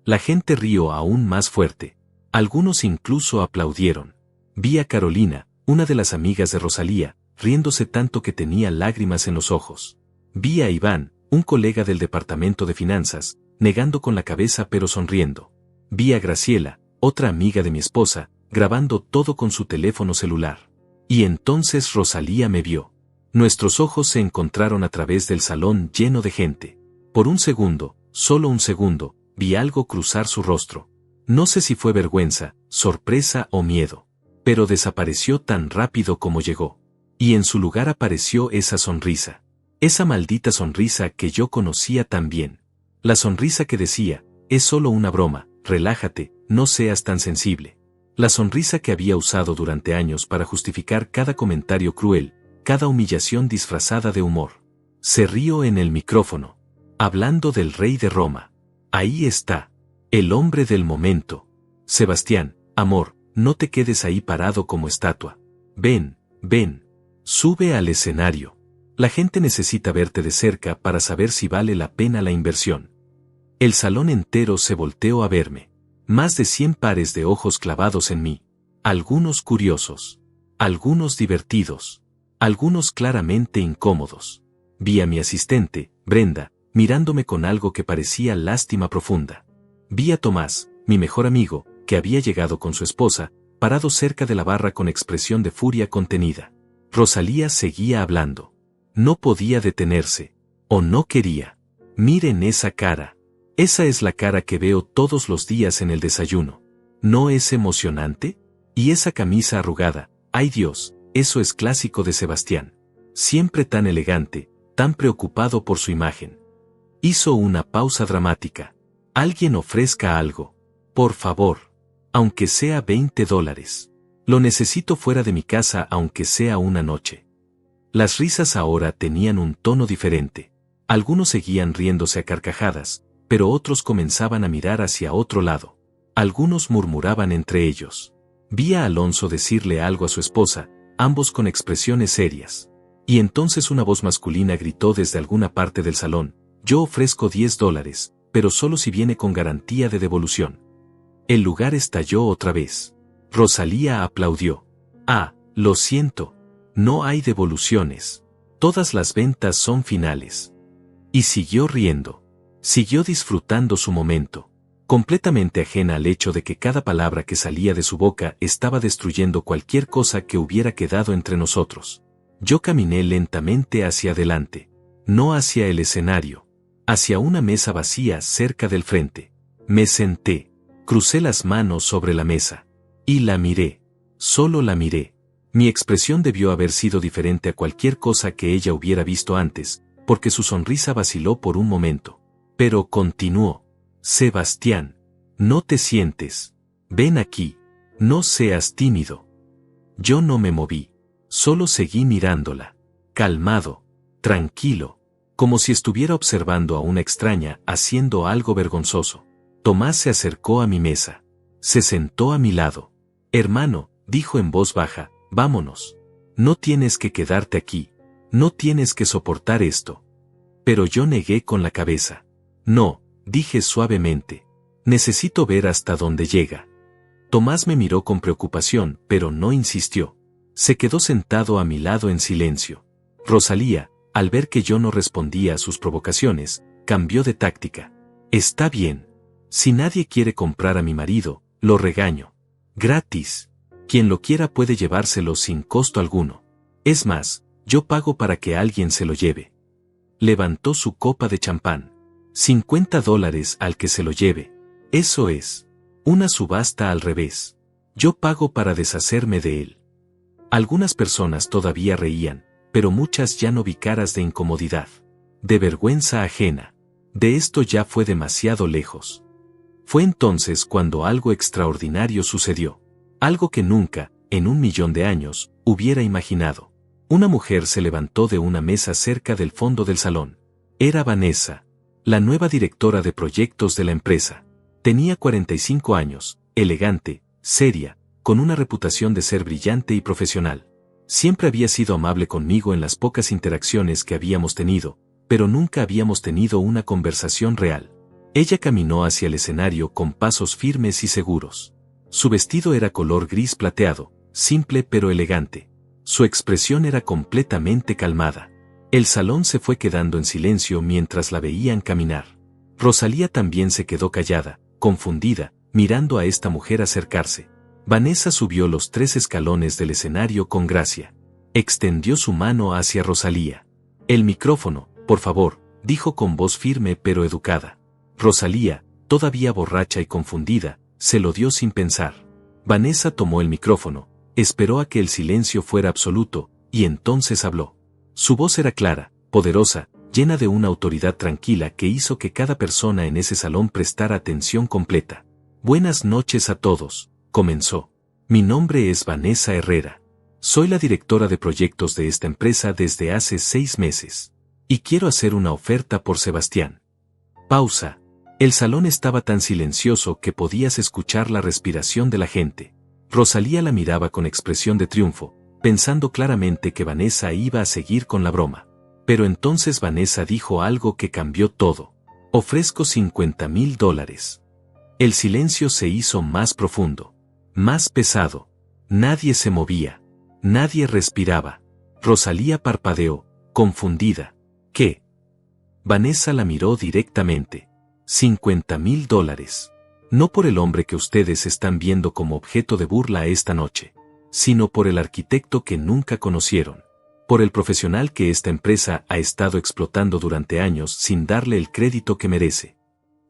La gente rió aún más fuerte. Algunos incluso aplaudieron. Vi a Carolina, una de las amigas de Rosalía, riéndose tanto que tenía lágrimas en los ojos. Vi a Iván, un colega del departamento de finanzas, negando con la cabeza pero sonriendo. Vi a Graciela, otra amiga de mi esposa, grabando todo con su teléfono celular. Y entonces Rosalía me vio. Nuestros ojos se encontraron a través del salón lleno de gente. Por un segundo, solo un segundo, vi algo cruzar su rostro. No sé si fue vergüenza, sorpresa o miedo. Pero desapareció tan rápido como llegó. Y en su lugar apareció esa sonrisa. Esa maldita sonrisa que yo conocía tan bien. La sonrisa que decía, es solo una broma, relájate, no seas tan sensible. La sonrisa que había usado durante años para justificar cada comentario cruel, cada humillación disfrazada de humor. Se rió en el micrófono. Hablando del rey de Roma. Ahí está. El hombre del momento. Sebastián, amor, no te quedes ahí parado como estatua. Ven, ven. Sube al escenario. La gente necesita verte de cerca para saber si vale la pena la inversión. El salón entero se volteó a verme. Más de 100 pares de ojos clavados en mí. Algunos curiosos. Algunos divertidos. Algunos claramente incómodos. Vi a mi asistente, Brenda, mirándome con algo que parecía lástima profunda. Vi a Tomás, mi mejor amigo, que había llegado con su esposa, parado cerca de la barra con expresión de furia contenida. Rosalía seguía hablando. No podía detenerse. O no quería. Miren esa cara. Esa es la cara que veo todos los días en el desayuno. ¿No es emocionante? Y esa camisa arrugada, ¡ay Dios! Eso es clásico de Sebastián. Siempre tan elegante, tan preocupado por su imagen. Hizo una pausa dramática. Alguien ofrezca algo. Por favor. Aunque sea $20. Lo necesito fuera de mi casa aunque sea una noche. Las risas ahora tenían un tono diferente. Algunos seguían riéndose a carcajadas, pero otros comenzaban a mirar hacia otro lado. Algunos murmuraban entre ellos. Vi a Alonso decirle algo a su esposa, ambos con expresiones serias. Y entonces una voz masculina gritó desde alguna parte del salón, yo ofrezco $10, pero solo si viene con garantía de devolución. El lugar estalló otra vez. Rosalía aplaudió. Ah, lo siento. No hay devoluciones. Todas las ventas son finales. Y siguió riendo. Siguió disfrutando su momento, completamente ajena al hecho de que cada palabra que salía de su boca estaba destruyendo cualquier cosa que hubiera quedado entre nosotros. Yo caminé lentamente hacia adelante, no hacia el escenario, hacia una mesa vacía cerca del frente. Me senté, crucé las manos sobre la mesa, y la miré, solo la miré. Mi expresión debió haber sido diferente a cualquier cosa que ella hubiera visto antes, porque su sonrisa vaciló por un momento. Pero continuó. Sebastián, no te sientes. Ven aquí. No seas tímido. Yo no me moví. Solo seguí mirándola. Calmado. Tranquilo. Como si estuviera observando a una extraña haciendo algo vergonzoso. Tomás se acercó a mi mesa. Se sentó a mi lado. Hermano, dijo en voz baja, vámonos. No tienes que quedarte aquí. No tienes que soportar esto. Pero yo negué con la cabeza. No, dije suavemente. Necesito ver hasta dónde llega. Tomás me miró con preocupación, pero no insistió. Se quedó sentado a mi lado en silencio. Rosalía, al ver que yo no respondía a sus provocaciones, cambió de táctica. Está bien. Si nadie quiere comprar a mi marido, lo regaño. Gratis. Quien lo quiera puede llevárselo sin costo alguno. Es más, yo pago para que alguien se lo lleve. Levantó su copa de champán. $50 al que se lo lleve. Eso es. Una subasta al revés. Yo pago para deshacerme de él. Algunas personas todavía reían, pero muchas ya no vi caras de incomodidad. De vergüenza ajena. De esto ya fue demasiado lejos. Fue entonces cuando algo extraordinario sucedió. Algo que nunca, en 1.000.000 de años, hubiera imaginado. Una mujer se levantó de una mesa cerca del fondo del salón. Era Vanessa, la nueva directora de proyectos de la empresa. Tenía 45 años, elegante, seria, con una reputación de ser brillante y profesional. Siempre había sido amable conmigo en las pocas interacciones que habíamos tenido, pero nunca habíamos tenido una conversación real. Ella caminó hacia el escenario con pasos firmes y seguros. Su vestido era color gris plateado, simple pero elegante. Su expresión era completamente calmada. El salón se fue quedando en silencio mientras la veían caminar. Rosalía también se quedó callada, confundida, mirando a esta mujer acercarse. Vanessa subió los 3 escalones del escenario con gracia. Extendió su mano hacia Rosalía. El micrófono, por favor, dijo con voz firme pero educada. Rosalía, todavía borracha y confundida, se lo dio sin pensar. Vanessa tomó el micrófono, esperó a que el silencio fuera absoluto, y entonces habló. Su voz era clara, poderosa, llena de una autoridad tranquila que hizo que cada persona en ese salón prestara atención completa. Buenas noches a todos. Comenzó. Mi nombre es Vanessa Herrera. Soy la directora de proyectos de esta empresa desde hace 6 meses. Y quiero hacer una oferta por Sebastián. Pausa. El salón estaba tan silencioso que podías escuchar la respiración de la gente. Rosalía la miraba con expresión de triunfo, pensando claramente que Vanessa iba a seguir con la broma. Pero entonces Vanessa dijo algo que cambió todo. Ofrezco $50,000. El silencio se hizo más profundo. Más pesado. Nadie se movía. Nadie respiraba. Rosalía parpadeó, confundida. ¿Qué? Vanessa la miró directamente. $50,000. No por el hombre que ustedes están viendo como objeto de burla esta noche, sino por el arquitecto que nunca conocieron. Por el profesional que esta empresa ha estado explotando durante años sin darle el crédito que merece.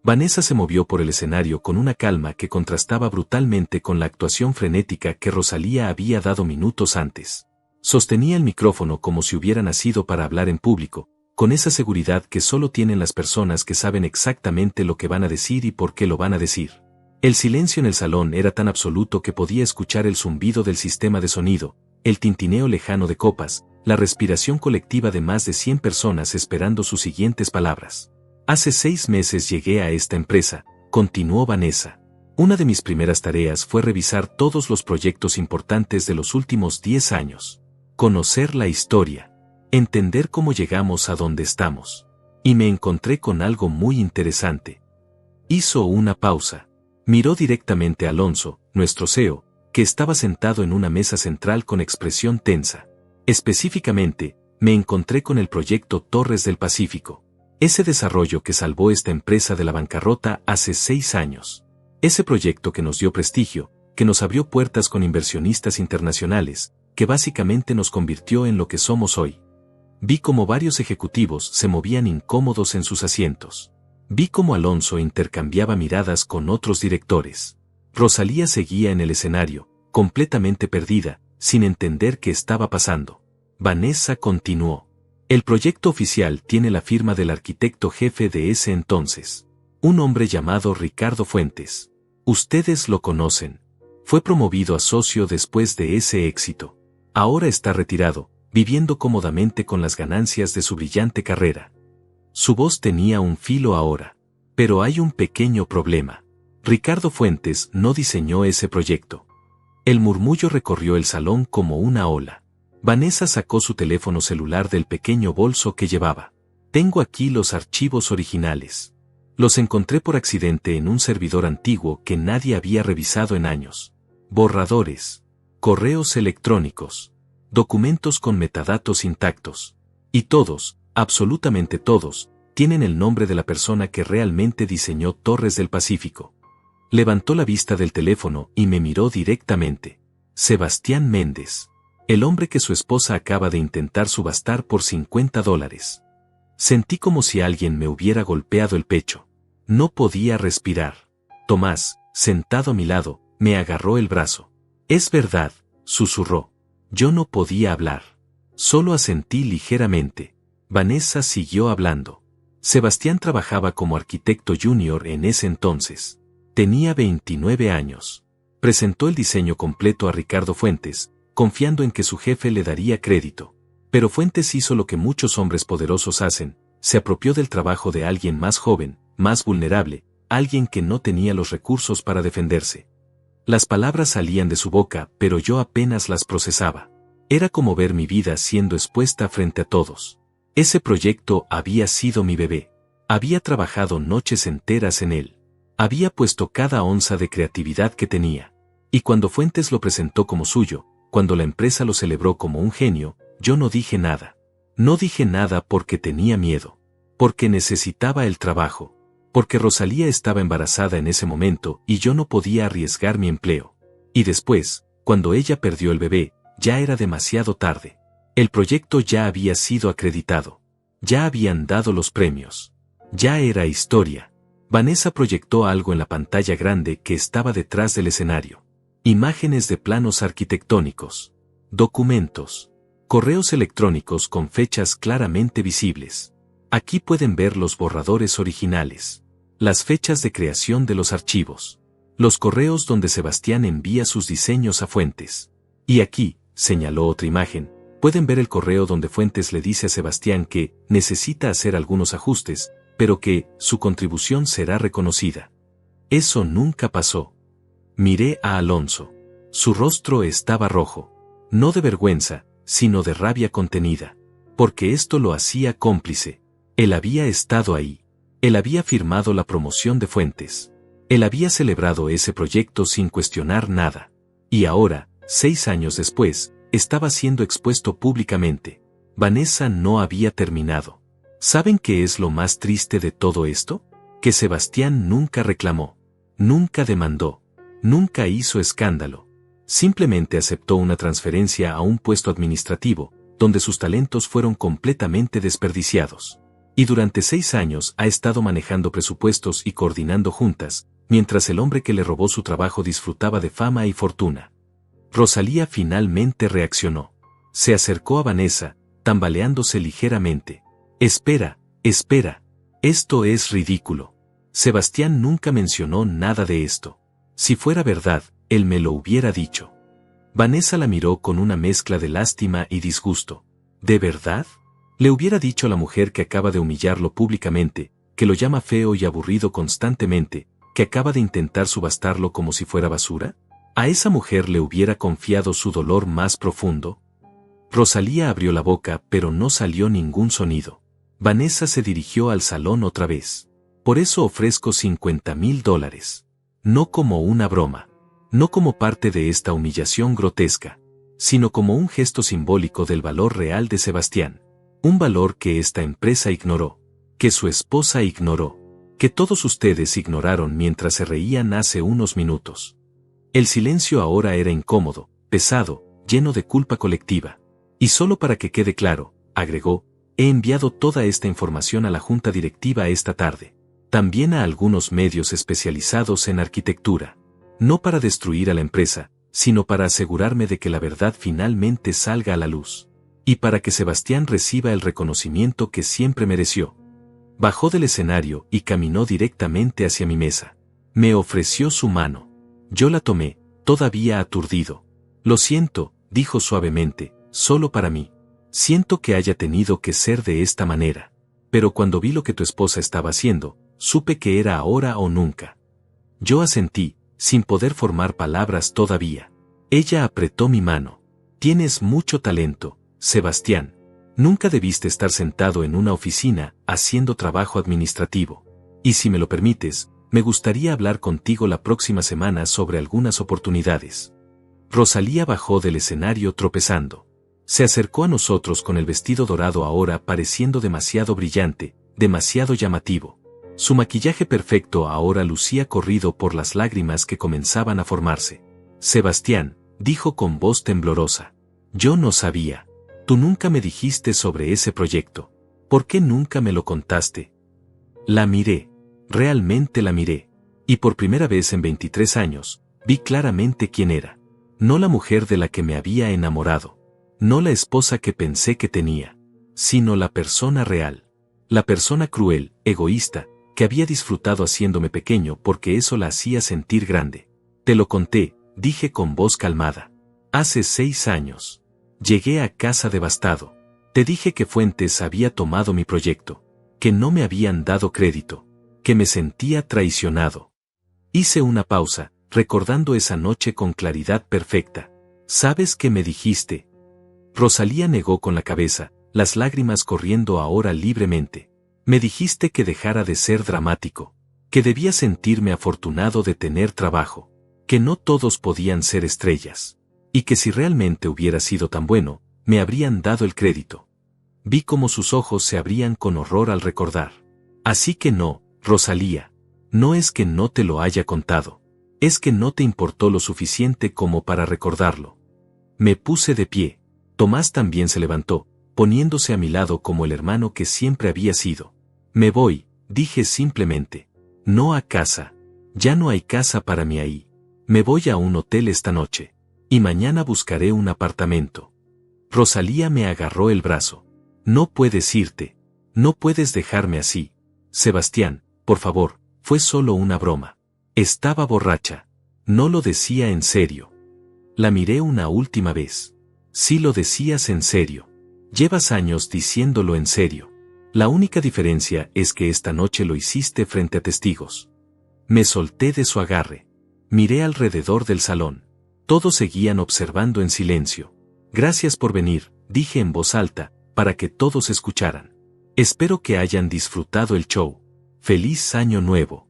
Vanessa se movió por el escenario con una calma que contrastaba brutalmente con la actuación frenética que Rosalía había dado minutos antes. Sostenía el micrófono como si hubiera nacido para hablar en público, con esa seguridad que solo tienen las personas que saben exactamente lo que van a decir y por qué lo van a decir. El silencio en el salón era tan absoluto que podía escuchar el zumbido del sistema de sonido, el tintineo lejano de copas, la respiración colectiva de más de 100 personas esperando sus siguientes palabras. Hace 6 meses llegué a esta empresa, continuó Vanessa. Una de mis primeras tareas fue revisar todos los proyectos importantes de los últimos 10 años. Conocer la historia. Entender cómo llegamos a donde estamos. Y me encontré con algo muy interesante. Hizo una pausa. Miró directamente a Alonso, nuestro CEO, que estaba sentado en una mesa central con expresión tensa. Específicamente, me encontré con el proyecto Torres del Pacífico. Ese desarrollo que salvó esta empresa de la bancarrota hace 6 años. Ese proyecto que nos dio prestigio, que nos abrió puertas con inversionistas internacionales, que básicamente nos convirtió en lo que somos hoy. Vi cómo varios ejecutivos se movían incómodos en sus asientos. Vi cómo Alonso intercambiaba miradas con otros directores. Rosalía seguía en el escenario, completamente perdida, sin entender qué estaba pasando. Vanessa continuó. El proyecto oficial tiene la firma del arquitecto jefe de ese entonces. Un hombre llamado Ricardo Fuentes. Ustedes lo conocen. Fue promovido a socio después de ese éxito. Ahora está retirado, viviendo cómodamente con las ganancias de su brillante carrera. Su voz tenía un filo ahora. Pero hay un pequeño problema. Ricardo Fuentes no diseñó ese proyecto. El murmullo recorrió el salón como una ola. Vanessa sacó su teléfono celular del pequeño bolso que llevaba. Tengo aquí los archivos originales. Los encontré por accidente en un servidor antiguo que nadie había revisado en años. Borradores. Correos electrónicos. Documentos con metadatos intactos. Y todos, absolutamente todos, tienen el nombre de la persona que realmente diseñó Torres del Pacífico. Levantó la vista del teléfono y me miró directamente. Sebastián Méndez. El hombre que su esposa acaba de intentar subastar por $50. Sentí como si alguien me hubiera golpeado el pecho. No podía respirar. Tomás, sentado a mi lado, me agarró el brazo. Es verdad, susurró. Yo no podía hablar. Solo asentí ligeramente. Vanessa siguió hablando. Sebastián trabajaba como arquitecto junior en ese entonces. Tenía 29 años. Presentó el diseño completo a Ricardo Fuentes, confiando en que su jefe le daría crédito. Pero Fuentes hizo lo que muchos hombres poderosos hacen, se apropió del trabajo de alguien más joven, más vulnerable, alguien que no tenía los recursos para defenderse. Las palabras salían de su boca, pero yo apenas las procesaba. Era como ver mi vida siendo expuesta frente a todos. Ese proyecto había sido mi bebé. Había trabajado noches enteras en él. Había puesto cada onza de creatividad que tenía. Y cuando Fuentes lo presentó como suyo, cuando la empresa lo celebró como un genio, yo no dije nada. No dije nada porque tenía miedo. Porque necesitaba el trabajo. Porque Rosalía estaba embarazada en ese momento y yo no podía arriesgar mi empleo. Y después, cuando ella perdió el bebé, ya era demasiado tarde. El proyecto ya había sido acreditado. Ya habían dado los premios. Ya era historia. Vanessa proyectó algo en la pantalla grande que estaba detrás del escenario. Imágenes de planos arquitectónicos. Documentos. Correos electrónicos con fechas claramente visibles. Aquí pueden ver los borradores originales. Las fechas de creación de los archivos. Los correos donde Sebastián envía sus diseños a Fuentes. Y aquí, señaló otra imagen, pueden ver el correo donde Fuentes le dice a Sebastián que necesita hacer algunos ajustes, pero que su contribución será reconocida. Eso nunca pasó. Miré a Alonso. Su rostro estaba rojo. No de vergüenza, sino de rabia contenida. Porque esto lo hacía cómplice. Él había estado ahí. Él había firmado la promoción de Fuentes. Él había celebrado ese proyecto sin cuestionar nada. Y ahora, 6 años después, estaba siendo expuesto públicamente. Vanessa no había terminado. ¿Saben qué es lo más triste de todo esto? Que Sebastián nunca reclamó. Nunca demandó. Nunca hizo escándalo. Simplemente aceptó una transferencia a un puesto administrativo, donde sus talentos fueron completamente desperdiciados. Y durante 6 años ha estado manejando presupuestos y coordinando juntas, mientras el hombre que le robó su trabajo disfrutaba de fama y fortuna. Rosalía finalmente reaccionó. Se acercó a Vanessa, tambaleándose ligeramente. Espera, espera. Esto es ridículo. Sebastián nunca mencionó nada de esto. Si fuera verdad, él me lo hubiera dicho. Vanessa la miró con una mezcla de lástima y disgusto. ¿De verdad? Le hubiera dicho a la mujer que acaba de humillarlo públicamente, que lo llama feo y aburrido constantemente, que acaba de intentar subastarlo como si fuera basura. ¿A esa mujer le hubiera confiado su dolor más profundo? Rosalía abrió la boca, pero no salió ningún sonido. Vanessa se dirigió al salón otra vez. Por eso ofrezco $50,000. No como una broma. No como parte de esta humillación grotesca. Sino como un gesto simbólico del valor real de Sebastián. Un valor que esta empresa ignoró. Que su esposa ignoró. Que todos ustedes ignoraron mientras se reían hace unos minutos. El silencio ahora era incómodo, pesado, lleno de culpa colectiva. Y solo para que quede claro, agregó, he enviado toda esta información a la junta directiva esta tarde. También a algunos medios especializados en arquitectura. No para destruir a la empresa, sino para asegurarme de que la verdad finalmente salga a la luz. Y para que Sebastián reciba el reconocimiento que siempre mereció. Bajó del escenario y caminó directamente hacia mi mesa. Me ofreció su mano. Yo la tomé, todavía aturdido. Lo siento, dijo suavemente, solo para mí. Siento que haya tenido que ser de esta manera. Pero cuando vi lo que tu esposa estaba haciendo, supe que era ahora o nunca. Yo asentí, sin poder formar palabras todavía. Ella apretó mi mano. Tienes mucho talento, Sebastián. Nunca debiste estar sentado en una oficina, haciendo trabajo administrativo. Y si me lo permites, me gustaría hablar contigo la próxima semana sobre algunas oportunidades. Rosalía bajó del escenario tropezando. Se acercó a nosotros con el vestido dorado ahora pareciendo demasiado brillante, demasiado llamativo. Su maquillaje perfecto ahora lucía corrido por las lágrimas que comenzaban a formarse. Sebastián, dijo con voz temblorosa. Yo no sabía. Tú nunca me dijiste sobre ese proyecto. ¿Por qué nunca me lo contaste? La miré. Realmente la miré. Y por primera vez en 23 años, vi claramente quién era. No la mujer de la que me había enamorado. No la esposa que pensé que tenía. Sino la persona real. La persona cruel, egoísta, que había disfrutado haciéndome pequeño porque eso la hacía sentir grande. Te lo conté, dije con voz calmada. Hace 6 años. Llegué a casa devastado. Te dije que Fuentes había tomado mi proyecto. Que no me habían dado crédito. que me sentía traicionado. Hice una pausa, recordando esa noche con claridad perfecta. ¿Sabes qué me dijiste? Rosalía negó con la cabeza, las lágrimas corriendo ahora libremente. Me dijiste que dejara de ser dramático, que debía sentirme afortunado de tener trabajo, que no todos podían ser estrellas, y que si realmente hubiera sido tan bueno, me habrían dado el crédito. Vi cómo sus ojos se abrían con horror al recordar. Así que no, Rosalía, no es que no te lo haya contado, es que no te importó lo suficiente como para recordarlo. Me puse de pie. Tomás también se levantó, poniéndose a mi lado como el hermano que siempre había sido. Me voy, dije simplemente. No a casa. Ya no hay casa para mí ahí. Me voy a un hotel esta noche. Y mañana buscaré un apartamento. Rosalía me agarró el brazo. No puedes irte. No puedes dejarme así. Sebastián, por favor, fue solo una broma. Estaba borracha. No lo decía en serio. La miré una última vez. Sí lo decías en serio. Llevas años diciéndolo en serio. La única diferencia es que esta noche lo hiciste frente a testigos. Me solté de su agarre. Miré alrededor del salón. Todos seguían observando en silencio. Gracias por venir, dije en voz alta, para que todos escucharan. Espero que hayan disfrutado el show. Feliz año nuevo.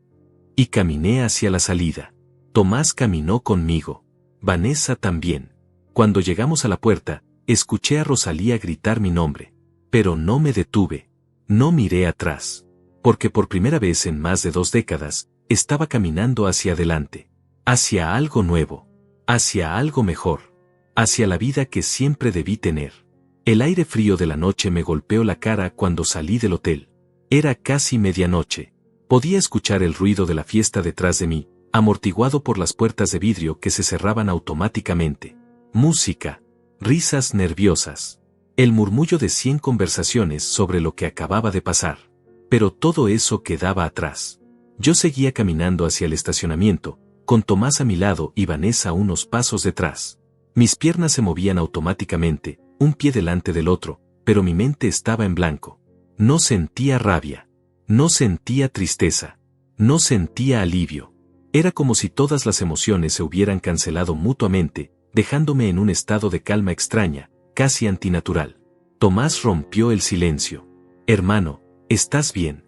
Y caminé hacia la salida. Tomás caminó conmigo. Vanessa también. Cuando llegamos a la puerta, escuché a Rosalía gritar mi nombre. Pero no me detuve. No miré atrás. Porque por primera vez en más de 2 décadas, estaba caminando hacia adelante. Hacia algo nuevo. Hacia algo mejor. Hacia la vida que siempre debí tener. El aire frío de la noche me golpeó la cara cuando salí del hotel. Era casi medianoche. Podía escuchar el ruido de la fiesta detrás de mí, amortiguado por las puertas de vidrio que se cerraban automáticamente. Música, risas nerviosas, el murmullo de 100 conversaciones sobre lo que acababa de pasar. Pero todo eso quedaba atrás. Yo seguía caminando hacia el estacionamiento, con Tomás a mi lado y Vanessa unos pasos detrás. Mis piernas se movían automáticamente, un pie delante del otro, pero mi mente estaba en blanco. No sentía rabia. No sentía tristeza. No sentía alivio. Era como si todas las emociones se hubieran cancelado mutuamente, dejándome en un estado de calma extraña, casi antinatural. Tomás rompió el silencio. Hermano, ¿estás bien?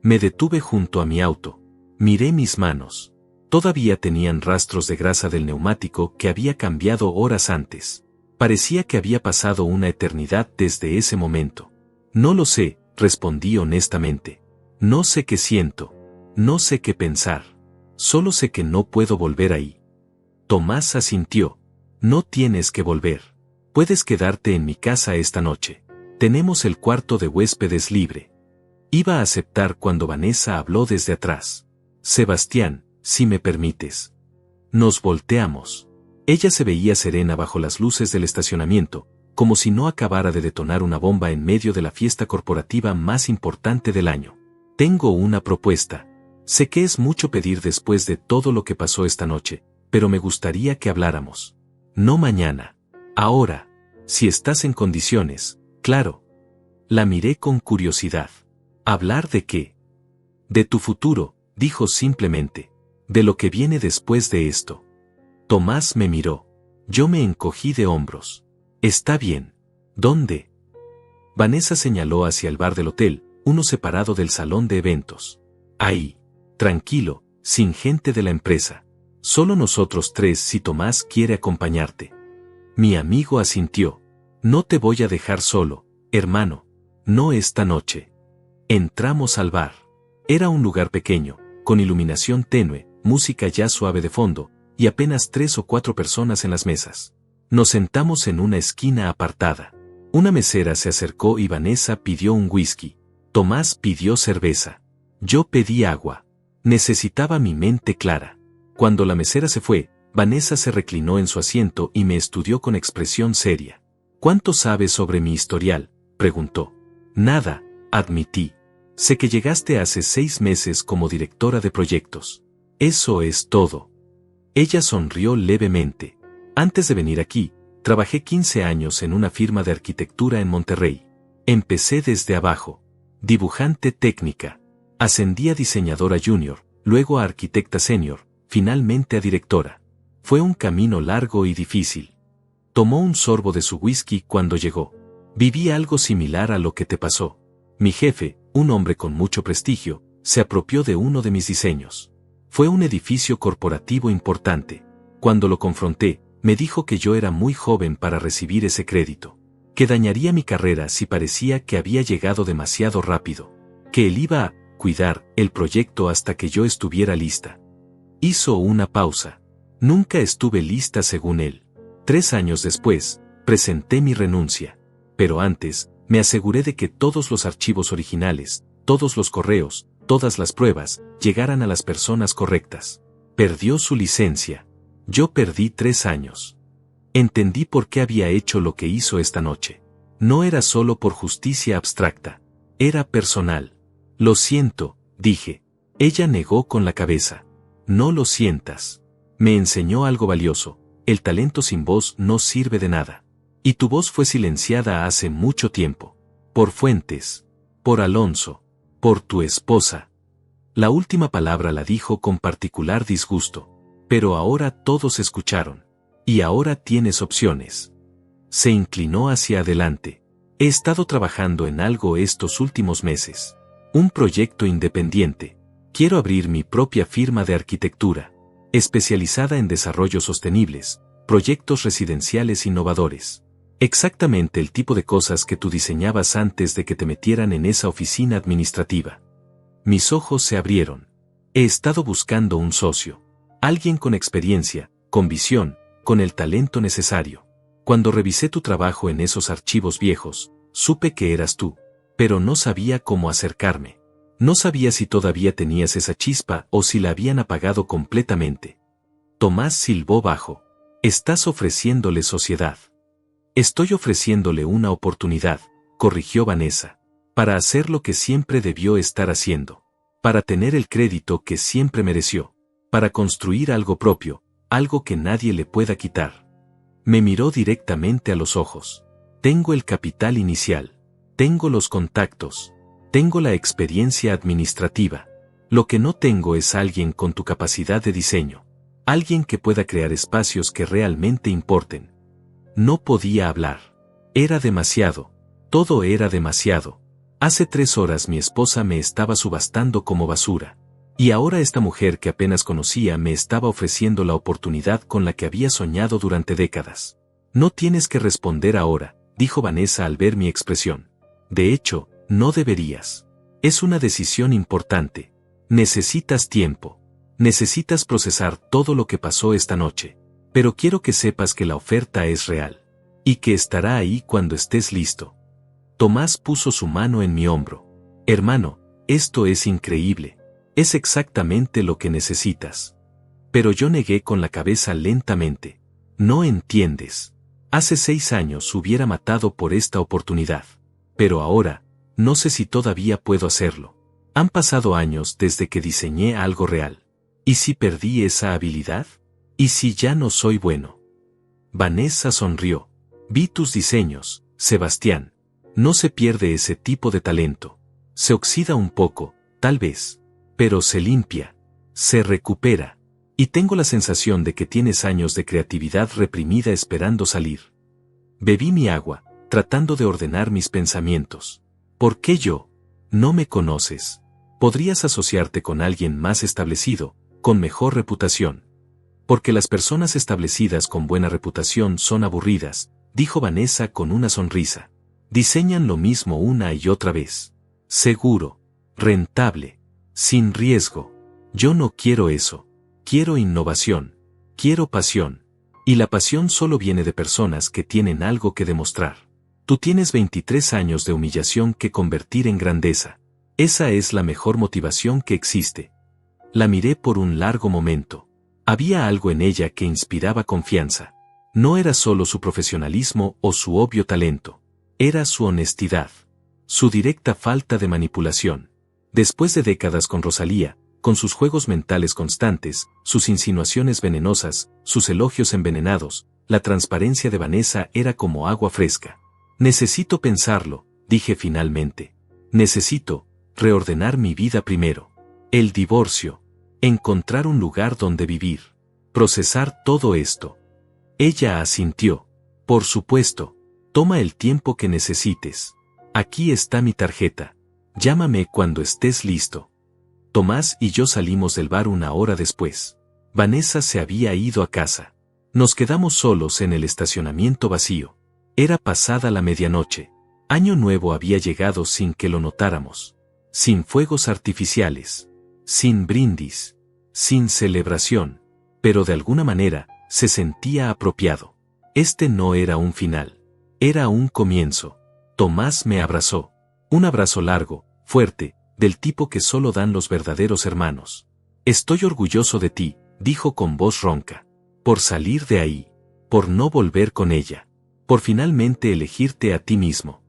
Me detuve junto a mi auto. Miré mis manos. Todavía tenían rastros de grasa del neumático que había cambiado horas antes. Parecía que había pasado una eternidad desde ese momento. No lo sé, respondí honestamente. No sé qué siento. No sé qué pensar. Solo sé que no puedo volver ahí. Tomás asintió. No tienes que volver. Puedes quedarte en mi casa esta noche. Tenemos el cuarto de huéspedes libre. Iba a aceptar cuando Vanessa habló desde atrás. Sebastián, si me permites. Nos volteamos. Ella se veía serena bajo las luces del estacionamiento, como si no acabara de detonar una bomba en medio de la fiesta corporativa más importante del año. Tengo una propuesta. Sé que es mucho pedir después de todo lo que pasó esta noche, pero me gustaría que habláramos. No mañana. Ahora. Si estás en condiciones, claro. La miré con curiosidad. ¿Hablar de qué? De tu futuro, dijo simplemente. De lo que viene después de esto. Tomás me miró. Yo me encogí de hombros. Está bien. ¿Dónde? Vanessa señaló hacia el bar del hotel, uno separado del salón de eventos. Ahí. Tranquilo, sin gente de la empresa. Solo nosotros 3 si Tomás quiere acompañarte. Mi amigo asintió. No te voy a dejar solo, hermano. No esta noche. Entramos al bar. Era un lugar pequeño, con iluminación tenue, música ya suave de fondo, y apenas 3 o 4 personas en las mesas. Nos sentamos en una esquina apartada. Una mesera se acercó y Vanessa pidió un whisky. Tomás pidió cerveza. Yo pedí agua. Necesitaba mi mente clara. Cuando la mesera se fue, Vanessa se reclinó en su asiento y me estudió con expresión seria. ¿Cuánto sabes sobre mi historial?, preguntó. Nada, admití. Sé que llegaste hace 6 meses como directora de proyectos. Eso es todo. Ella sonrió levemente. Antes de venir aquí, trabajé 15 años en una firma de arquitectura en Monterrey. Empecé desde abajo. Dibujante técnica. Ascendí a diseñadora junior, luego a arquitecta senior, finalmente a directora. Fue un camino largo y difícil. Tomó un sorbo de su whisky cuando llegó. Viví algo similar a lo que te pasó. Mi jefe, un hombre con mucho prestigio, se apropió de uno de mis diseños. Fue un edificio corporativo importante. Cuando lo confronté, me dijo que yo era muy joven para recibir ese crédito, que dañaría mi carrera si parecía que había llegado demasiado rápido, que él iba a cuidar el proyecto hasta que yo estuviera lista. Hizo una pausa. Nunca estuve lista según él. 3 años después, presenté mi renuncia. Pero antes, me aseguré de que todos los archivos originales, todos los correos, todas las pruebas, llegaran a las personas correctas. Perdió su licencia. Yo perdí 3 años. Entendí por qué había hecho lo que hizo esta noche. No era solo por justicia abstracta. Era personal. Lo siento, dije. Ella negó con la cabeza. No lo sientas. Me enseñó algo valioso. El talento sin voz no sirve de nada. Y tu voz fue silenciada hace mucho tiempo. Por Fuentes. Por Alonso. Por tu esposa. La última palabra la dijo con particular disgusto. Pero ahora todos escucharon. Y ahora tienes opciones. Se inclinó hacia adelante. He estado trabajando en algo estos últimos meses. Un proyecto independiente. Quiero abrir mi propia firma de arquitectura, especializada en desarrollos sostenibles, proyectos residenciales innovadores. Exactamente el tipo de cosas que tú diseñabas antes de que te metieran en esa oficina administrativa. Mis ojos se abrieron. He estado buscando un socio. Alguien con experiencia, con visión, con el talento necesario. Cuando revisé tu trabajo en esos archivos viejos, supe que eras tú. Pero no sabía cómo acercarme. No sabía si todavía tenías esa chispa o si la habían apagado completamente. Tomás silbó bajo. Estás ofreciéndole sociedad. Estoy ofreciéndole una oportunidad, corrigió Vanessa, para hacer lo que siempre debió estar haciendo, para tener el crédito que siempre mereció, para construir algo propio, algo que nadie le pueda quitar. Me miró directamente a los ojos. Tengo el capital inicial. Tengo los contactos. Tengo la experiencia administrativa. Lo que no tengo es alguien con tu capacidad de diseño. Alguien que pueda crear espacios que realmente importen. No podía hablar. Era demasiado. Todo era demasiado. Hace 3 horas mi esposa me estaba subastando como basura. Y ahora esta mujer que apenas conocía me estaba ofreciendo la oportunidad con la que había soñado durante décadas. No tienes que responder ahora, dijo Vanessa al ver mi expresión. De hecho, no deberías. Es una decisión importante. Necesitas tiempo. Necesitas procesar todo lo que pasó esta noche. Pero quiero que sepas que la oferta es real. Y que estará ahí cuando estés listo. Tomás puso su mano en mi hombro. Hermano, esto es increíble. Es exactamente lo que necesitas. Pero yo negué con la cabeza lentamente. No entiendes. Hace 6 años hubiera matado por esta oportunidad. Pero ahora, no sé si todavía puedo hacerlo. Han pasado años desde que diseñé algo real. ¿Y si perdí esa habilidad? ¿Y si ya no soy bueno? Vanessa sonrió. Vi tus diseños, Sebastián. No se pierde ese tipo de talento. Se oxida un poco, tal vez. Pero se limpia. Se recupera. Y tengo la sensación de que tienes años de creatividad reprimida esperando salir. Bebí mi agua, tratando de ordenar mis pensamientos. ¿Por qué yo? No me conoces. Podrías asociarte con alguien más establecido, con mejor reputación. Porque las personas establecidas con buena reputación son aburridas, dijo Vanessa con una sonrisa. Diseñan lo mismo una y otra vez. Seguro. Rentable. Sin riesgo. Yo no quiero eso. Quiero innovación. Quiero pasión. Y la pasión solo viene de personas que tienen algo que demostrar. Tú tienes 23 años de humillación que convertir en grandeza. Esa es la mejor motivación que existe. La miré por un largo momento. Había algo en ella que inspiraba confianza. No era solo su profesionalismo o su obvio talento. Era su honestidad. Su directa falta de manipulación. Después de décadas con Rosalía, con sus juegos mentales constantes, sus insinuaciones venenosas, sus elogios envenenados, la transparencia de Vanessa era como agua fresca. Necesito pensarlo, dije finalmente. Necesito reordenar mi vida primero. El divorcio. Encontrar un lugar donde vivir. Procesar todo esto. Ella asintió. Por supuesto. Toma el tiempo que necesites. Aquí está mi tarjeta. Llámame cuando estés listo. Tomás y yo salimos del bar una hora después. Vanessa se había ido a casa. Nos quedamos solos en el estacionamiento vacío. Era pasada la medianoche. Año Nuevo había llegado sin que lo notáramos. Sin fuegos artificiales. Sin brindis. Sin celebración. Pero de alguna manera, se sentía apropiado. Este no era un final. Era un comienzo. Tomás me abrazó. Un abrazo largo, fuerte, del tipo que solo dan los verdaderos hermanos. Estoy orgulloso de ti, dijo con voz ronca. Por salir de ahí. Por no volver con ella. Por finalmente elegirte a ti mismo.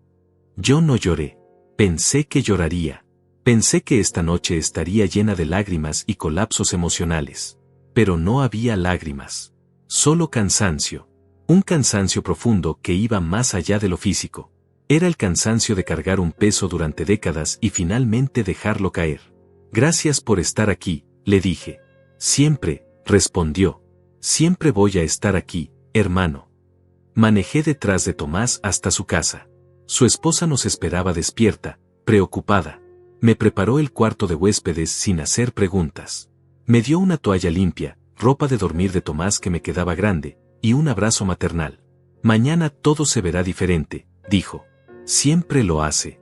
Yo no lloré. Pensé que lloraría. Pensé que esta noche estaría llena de lágrimas y colapsos emocionales. Pero no había lágrimas. Solo cansancio. Un cansancio profundo que iba más allá de lo físico. Era el cansancio de cargar un peso durante décadas y finalmente dejarlo caer. Gracias por estar aquí, le dije. Siempre, respondió. Siempre voy a estar aquí, hermano. Manejé detrás de Tomás hasta su casa. Su esposa nos esperaba despierta, preocupada. Me preparó el cuarto de huéspedes sin hacer preguntas. Me dio una toalla limpia, ropa de dormir de Tomás que me quedaba grande, y un abrazo maternal. Mañana todo se verá diferente, dijo. Siempre lo hace.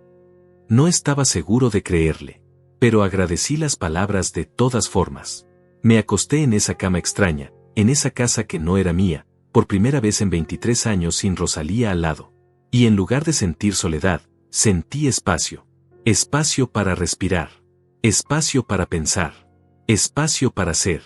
No estaba seguro de creerle, pero agradecí las palabras de todas formas. Me acosté en esa cama extraña, en esa casa que no era mía, por primera vez en 23 años sin Rosalía al lado. Y en lugar de sentir soledad, sentí espacio. Espacio para respirar. Espacio para pensar. Espacio para ser.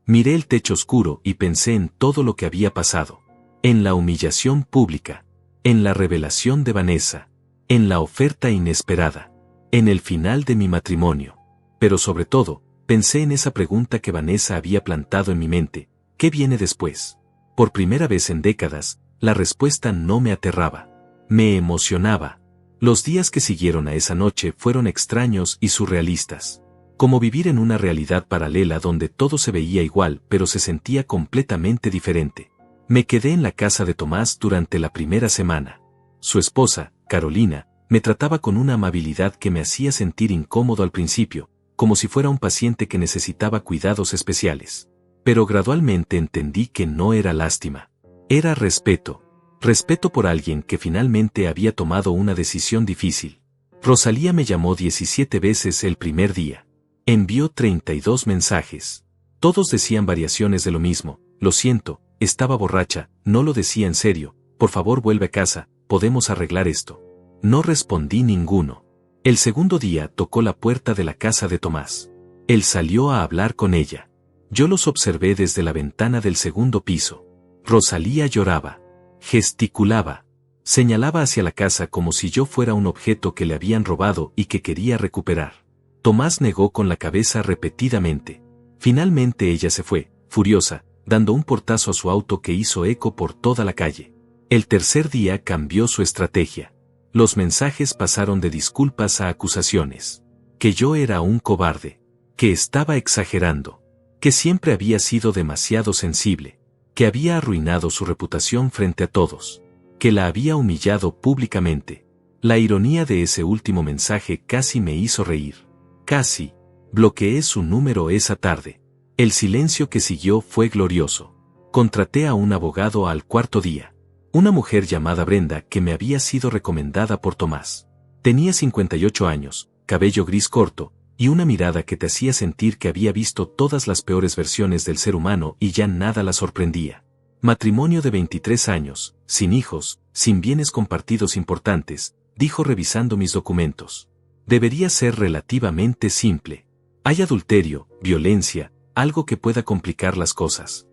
Miré el techo oscuro y pensé en todo lo que había pasado. En la humillación pública. En la revelación de Vanessa. En la oferta inesperada. En el final de mi matrimonio. Pero sobre todo, pensé en esa pregunta que Vanessa había plantado en mi mente. ¿Qué viene después? Por primera vez en décadas, la respuesta no me aterraba. Me emocionaba. Los días que siguieron a esa noche fueron extraños y surrealistas. Como vivir en una realidad paralela donde todo se veía igual pero se sentía completamente diferente. Me quedé en la casa de Tomás durante la primera semana. Su esposa, Carolina, me trataba con una amabilidad que me hacía sentir incómodo al principio, como si fuera un paciente que necesitaba cuidados especiales. Pero gradualmente entendí que no era lástima. Era respeto. Respeto por alguien que finalmente había tomado una decisión difícil. Rosalía me llamó 17 veces el primer día. Envió 32 mensajes. Todos decían variaciones de lo mismo. Lo siento, estaba borracha, no lo decía en serio. Por favor vuelve a casa, podemos arreglar esto. No respondí ninguno. El segundo día tocó la puerta de la casa de Tomás. Él salió a hablar con ella. Yo los observé desde la ventana del segundo piso. Rosalía lloraba. Gesticulaba. Señalaba hacia la casa como si yo fuera un objeto que le habían robado y que quería recuperar. Tomás negó con la cabeza repetidamente. Finalmente ella se fue, furiosa, dando un portazo a su auto que hizo eco por toda la calle. El tercer día cambió su estrategia. Los mensajes pasaron de disculpas a acusaciones. Que yo era un cobarde. Que estaba exagerando. Que siempre había sido demasiado sensible. Que había arruinado su reputación frente a todos. Que la había humillado públicamente. La ironía de ese último mensaje casi me hizo reír. Casi. Bloqueé su número esa tarde. El silencio que siguió fue glorioso. Contraté a un abogado al cuarto día. Una mujer llamada Brenda que me había sido recomendada por Tomás. Tenía 58 años, cabello gris corto, y una mirada que te hacía sentir que había visto todas las peores versiones del ser humano y ya nada la sorprendía. Matrimonio de 23 años, sin hijos, sin bienes compartidos importantes, dijo revisando mis documentos. Debería ser relativamente simple. Hay adulterio, violencia, algo que pueda complicar las cosas.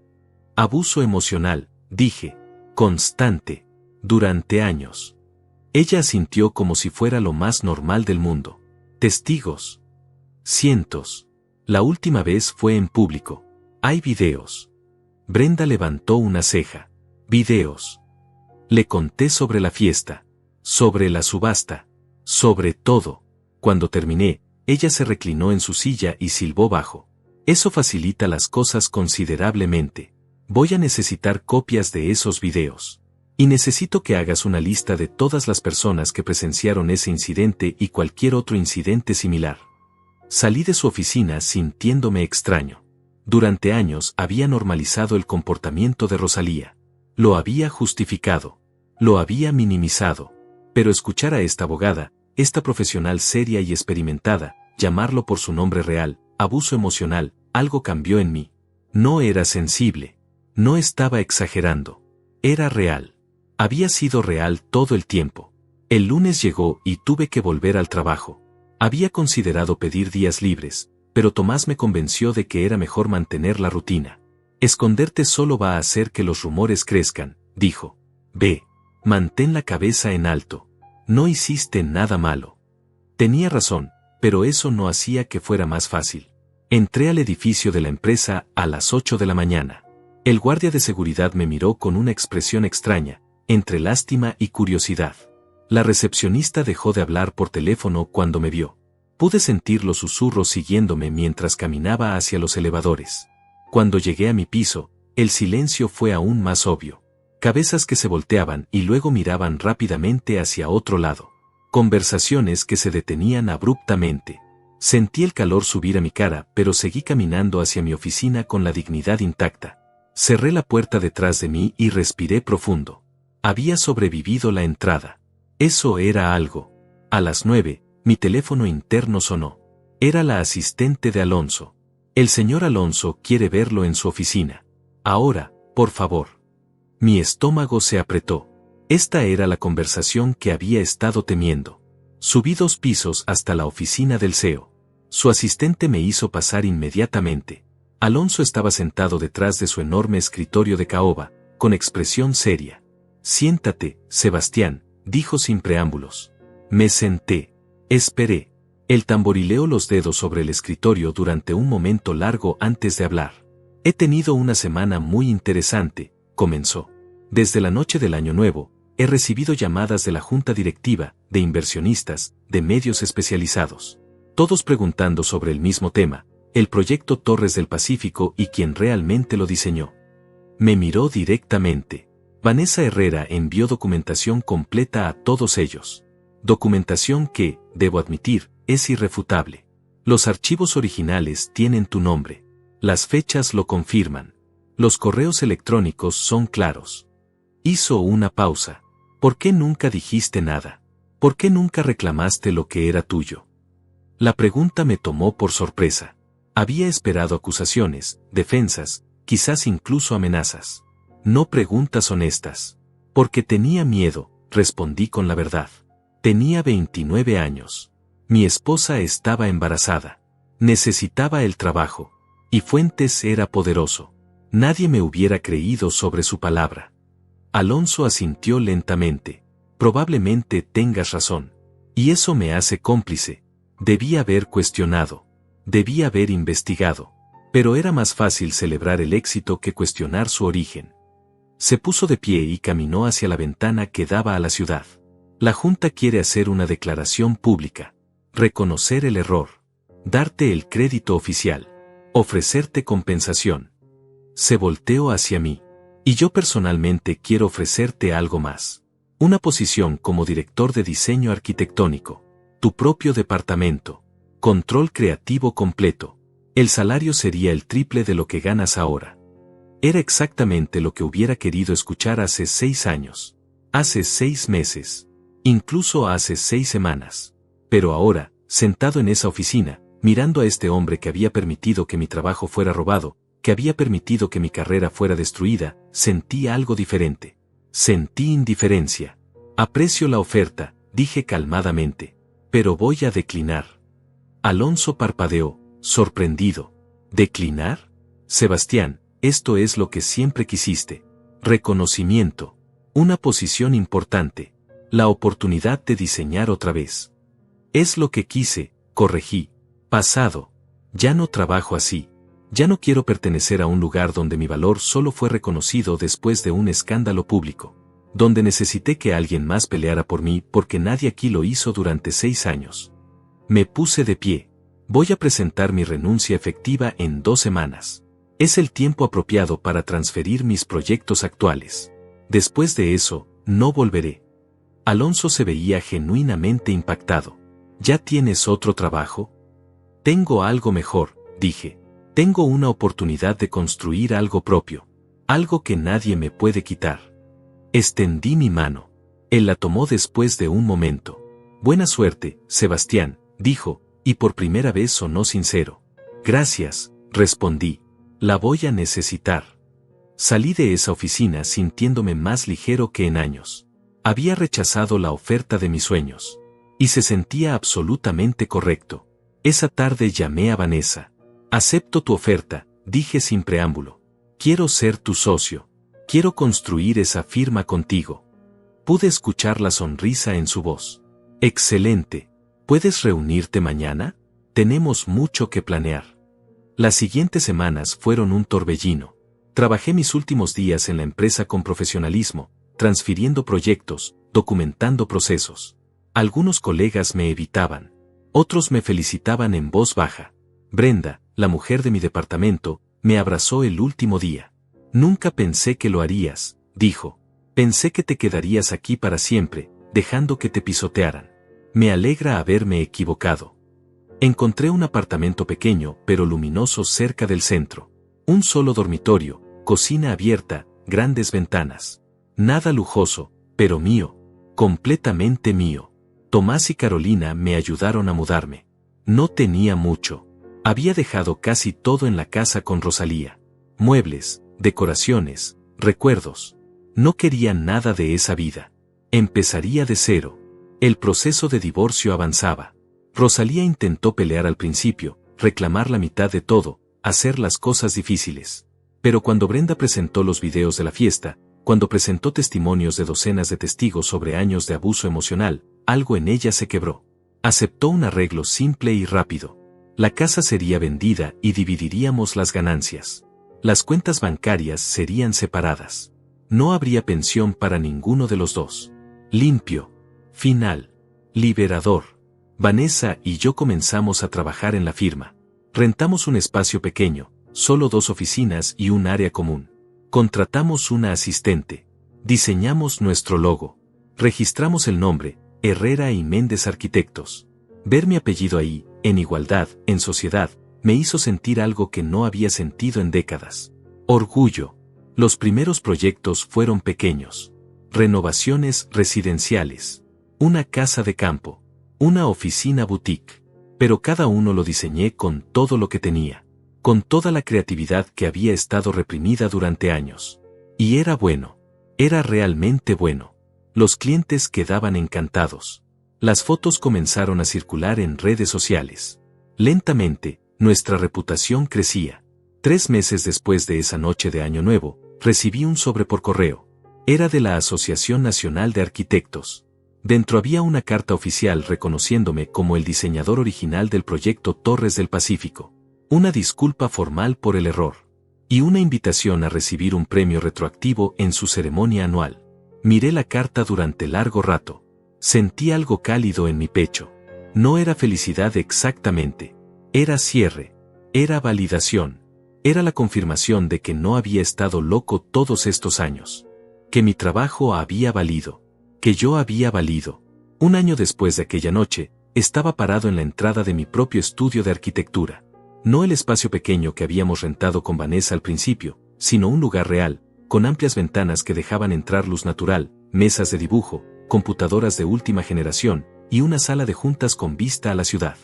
Abuso emocional, dije. Constante. Durante años. Ella asintió como si fuera lo más normal del mundo. Testigos. Cientos. La última vez fue en público. Hay videos. Brenda levantó una ceja. Videos. Le conté sobre la fiesta. Sobre la subasta. Sobre todo. Cuando terminé, Ella se reclinó en su silla y silbó bajo. Eso facilita las cosas considerablemente. Voy a necesitar copias de esos videos. Y necesito que hagas una lista de todas las personas que presenciaron ese incidente y cualquier otro incidente similar. Salí de su oficina sintiéndome extraño. Durante años había normalizado el comportamiento de Rosalía. Lo había justificado. Lo había minimizado. Pero escuchar a esta abogada, esta profesional seria y experimentada, llamarlo por su nombre real, abuso emocional, algo cambió en mí. No era sensible. No estaba exagerando. Era real. Había sido real todo el tiempo. El lunes llegó y tuve que volver al trabajo. Había considerado pedir días libres, pero Tomás me convenció de que era mejor mantener la rutina. Esconderte solo va a hacer que los rumores crezcan, dijo. Ve, mantén la cabeza en alto. No hiciste nada malo. Tenía razón, pero eso no hacía que fuera más fácil. Entré al edificio de la empresa a las 8 de la mañana. El guardia de seguridad me miró con una expresión extraña, entre lástima y curiosidad. La recepcionista dejó de hablar por teléfono cuando me vio. Pude sentir los susurros siguiéndome mientras caminaba hacia los elevadores. Cuando llegué a mi piso, el silencio fue aún más obvio. Cabezas que se volteaban y luego miraban rápidamente hacia otro lado. Conversaciones que se detenían abruptamente. Sentí el calor subir a mi cara, pero seguí caminando hacia mi oficina con la dignidad intacta. Cerré la puerta detrás de mí y respiré profundo. Había sobrevivido la entrada. Eso era algo. A las 9, mi teléfono interno sonó. Era la asistente de Alonso. El señor Alonso quiere verlo en su oficina. Ahora, por favor. Mi estómago se apretó. Esta era la conversación que había estado temiendo. Subí 2 pisos hasta la oficina del CEO. Su asistente me hizo pasar inmediatamente. Alonso estaba sentado detrás de su enorme escritorio de caoba, con expresión seria. Siéntate, Sebastián, dijo sin preámbulos. Me senté. Esperé. Él tamborileó los dedos sobre el escritorio durante un momento largo antes de hablar. He tenido una semana muy interesante, comenzó. Desde la noche del Año Nuevo, he recibido llamadas de la junta directiva, de inversionistas, de medios especializados. Todos preguntando sobre el mismo tema, el proyecto Torres del Pacífico y quién realmente lo diseñó. Me miró directamente. Vanessa Herrera envió documentación completa a todos ellos. Documentación que, debo admitir, es irrefutable. Los archivos originales tienen tu nombre. Las fechas lo confirman. Los correos electrónicos son claros. Hizo una pausa. ¿Por qué nunca dijiste nada? ¿Por qué nunca reclamaste lo que era tuyo? La pregunta me tomó por sorpresa. Había esperado acusaciones, defensas, quizás incluso amenazas. No preguntas honestas. Porque tenía miedo, respondí con la verdad. Tenía 29 años. Mi esposa estaba embarazada. Necesitaba el trabajo. Y Fuentes era poderoso. Nadie me hubiera creído sobre su palabra. Alonso asintió lentamente. Probablemente tengas razón. Y eso me hace cómplice. Debí haber cuestionado. Debí haber investigado. Pero era más fácil celebrar el éxito que cuestionar su origen. Se puso de pie y caminó hacia la ventana que daba a la ciudad. La Junta quiere hacer una declaración pública. Reconocer el error. Darte el crédito oficial. Ofrecerte compensación. Se volteó hacia mí. Y yo personalmente quiero ofrecerte algo más. Una posición como director de diseño arquitectónico. Tu propio departamento. Control creativo completo. El salario sería el triple de lo que ganas ahora. Era exactamente lo que hubiera querido escuchar hace 6 años. Hace 6 meses. Incluso hace 6 semanas. Pero ahora, sentado en esa oficina, mirando a este hombre que había permitido que mi trabajo fuera robado, que había permitido que mi carrera fuera destruida, sentí algo diferente. Sentí indiferencia. Aprecio la oferta, dije calmadamente. Pero voy a declinar. Alonso parpadeó, sorprendido. ¿Declinar? Sebastián, esto es lo que siempre quisiste. Reconocimiento. Una posición importante. La oportunidad de diseñar otra vez. Es lo que quise, corregí. Pasado. Ya no trabajo así. Ya no quiero pertenecer a un lugar donde mi valor solo fue reconocido después de un escándalo público. Donde necesité que alguien más peleara por mí porque nadie aquí lo hizo durante 6 años. Me puse de pie. Voy a presentar mi renuncia efectiva en 2 semanas. Es el tiempo apropiado para transferir mis proyectos actuales. Después de eso, no volveré. Alonso se veía genuinamente impactado. ¿Ya tienes otro trabajo? Tengo algo mejor, dije. Tengo una oportunidad de construir algo propio. Algo que nadie me puede quitar. Extendí mi mano. Él la tomó después de un momento. Buena suerte, Sebastián, dijo, y por primera vez sonó sincero. Gracias, respondí. La voy a necesitar. Salí de esa oficina sintiéndome más ligero que en años. Había rechazado la oferta de mis sueños. Y se sentía absolutamente correcto. Esa tarde llamé a Vanessa. Acepto tu oferta, dije sin preámbulo. Quiero ser tu socio. Quiero construir esa firma contigo. Pude escuchar la sonrisa en su voz. Excelente. ¿Puedes reunirte mañana? Tenemos mucho que planear. Las siguientes semanas fueron un torbellino. Trabajé mis últimos días en la empresa con profesionalismo, transfiriendo proyectos, documentando procesos. Algunos colegas me evitaban. Otros me felicitaban en voz baja. Brenda, la mujer de mi departamento, me abrazó el último día. Nunca pensé que lo harías, dijo. Pensé que te quedarías aquí para siempre, dejando que te pisotearan. Me alegra haberme equivocado. Encontré un apartamento pequeño pero luminoso cerca del centro. Un solo dormitorio, cocina abierta, grandes ventanas. Nada lujoso, pero mío. Completamente mío. Tomás y Carolina me ayudaron a mudarme. No tenía mucho. Había dejado casi todo en la casa con Rosalía. Muebles, decoraciones, recuerdos. No quería nada de esa vida. Empezaría de cero. El proceso de divorcio avanzaba. Rosalía intentó pelear al principio, reclamar la mitad de todo, hacer las cosas difíciles. Pero cuando Brenda presentó los videos de la fiesta, cuando presentó testimonios de docenas de testigos sobre años de abuso emocional, algo en ella se quebró. Aceptó un arreglo simple y rápido. La casa sería vendida y dividiríamos las ganancias. Las cuentas bancarias serían separadas. No habría pensión para ninguno de los dos. Limpio. Final. Liberador. Vanessa y yo comenzamos a trabajar en la firma. Rentamos un espacio pequeño, solo 2 oficinas y un área común. Contratamos una asistente. Diseñamos nuestro logo. Registramos el nombre, Herrera y Méndez Arquitectos. Ver mi apellido ahí, en igualdad, en sociedad, me hizo sentir algo que no había sentido en décadas. Orgullo. Los primeros proyectos fueron pequeños. Renovaciones residenciales. Una casa de campo. Una oficina boutique. Pero cada uno lo diseñé con todo lo que tenía. Con toda la creatividad que había estado reprimida durante años. Y era bueno. Era realmente bueno. Los clientes quedaban encantados. Las fotos comenzaron a circular en redes sociales. Lentamente, nuestra reputación crecía. 3 meses después de esa noche de Año Nuevo, recibí un sobre por correo. Era de la Asociación Nacional de Arquitectos. Dentro había una carta oficial reconociéndome como el diseñador original del proyecto Torres del Pacífico. Una disculpa formal por el error. Y una invitación a recibir un premio retroactivo en su ceremonia anual. Miré la carta durante largo rato. Sentí algo cálido en mi pecho. No era felicidad exactamente. Era cierre. Era validación. Era la confirmación de que no había estado loco todos estos años. Que mi trabajo había valido. Que yo había valido. Un año después de aquella noche, estaba parado en la entrada de mi propio estudio de arquitectura. No el espacio pequeño que habíamos rentado con Vanessa al principio, sino un lugar real, con amplias ventanas que dejaban entrar luz natural, mesas de dibujo, computadoras de última generación, y una sala de juntas con vista a la ciudad.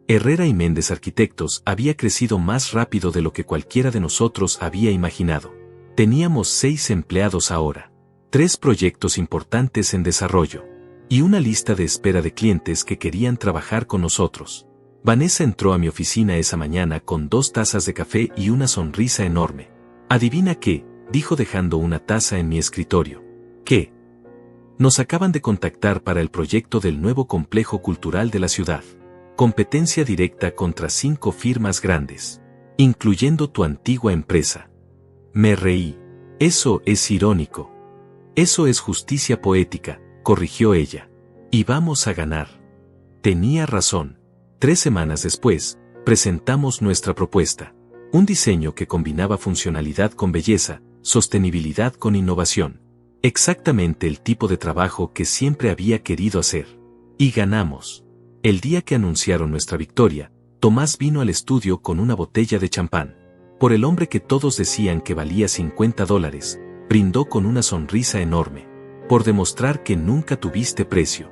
Herrera y Méndez Arquitectos había crecido más rápido de lo que cualquiera de nosotros había imaginado. Teníamos 6 empleados ahora, 3 proyectos importantes en desarrollo, y una lista de espera de clientes que querían trabajar con nosotros. Vanessa entró a mi oficina esa mañana con 2 tazas de café y una sonrisa enorme. «¿Adivina qué?», dijo dejando una taza en mi escritorio. «¿Qué?». Nos acaban de contactar para el proyecto del nuevo complejo cultural de la ciudad. Competencia directa contra 5 firmas grandes, incluyendo tu antigua empresa. Me reí. Eso es irónico. Eso es justicia poética, corrigió ella. Y vamos a ganar. Tenía razón. 3 semanas después, Presentamos nuestra propuesta. Un diseño que combinaba funcionalidad con belleza, sostenibilidad con innovación. Exactamente el tipo de trabajo que siempre había querido hacer. Y ganamos. El día que anunciaron nuestra victoria, Tomás vino al estudio con una botella de champán. Por el hombre que todos decían que valía $50, brindó con una sonrisa enorme. Por demostrar que nunca tuviste precio.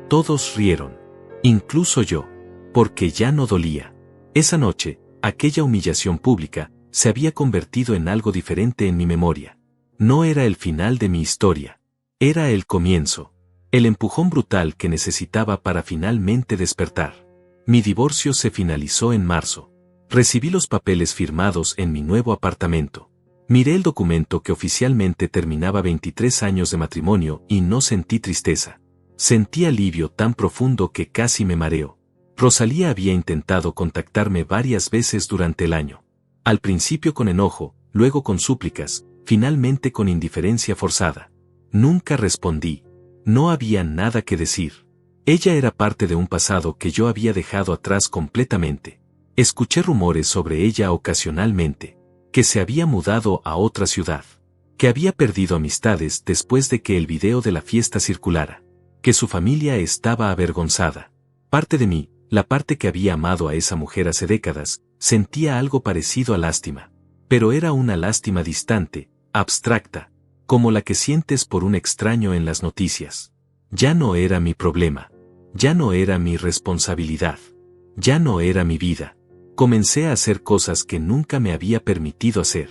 Todos rieron. Incluso yo. Porque ya no dolía. Esa noche, aquella humillación pública, se había convertido en algo diferente en mi memoria. No era el final de mi historia. Era el comienzo. El empujón brutal que necesitaba para finalmente despertar. Mi divorcio se finalizó en marzo. Recibí los papeles firmados en mi nuevo apartamento. Miré el documento que oficialmente terminaba 23 años de matrimonio y no sentí tristeza. Sentí alivio tan profundo que casi me mareó. Rosalía había intentado contactarme varias veces durante el año. Al principio con enojo, luego con súplicas, finalmente con indiferencia forzada. Nunca respondí. No había nada que decir. Ella era parte de un pasado que yo había dejado atrás completamente. Escuché rumores sobre ella ocasionalmente. Que se había mudado a otra ciudad. Que había perdido amistades después de que el video de la fiesta circulara. Que su familia estaba avergonzada. Parte de mí, la parte que había amado a esa mujer hace décadas, sentía algo parecido a lástima. Pero era una lástima distante, abstracta, como la que sientes por un extraño en las noticias. Ya no era mi problema. Ya no era mi responsabilidad. Ya no era mi vida. Comencé a hacer cosas que nunca me había permitido hacer.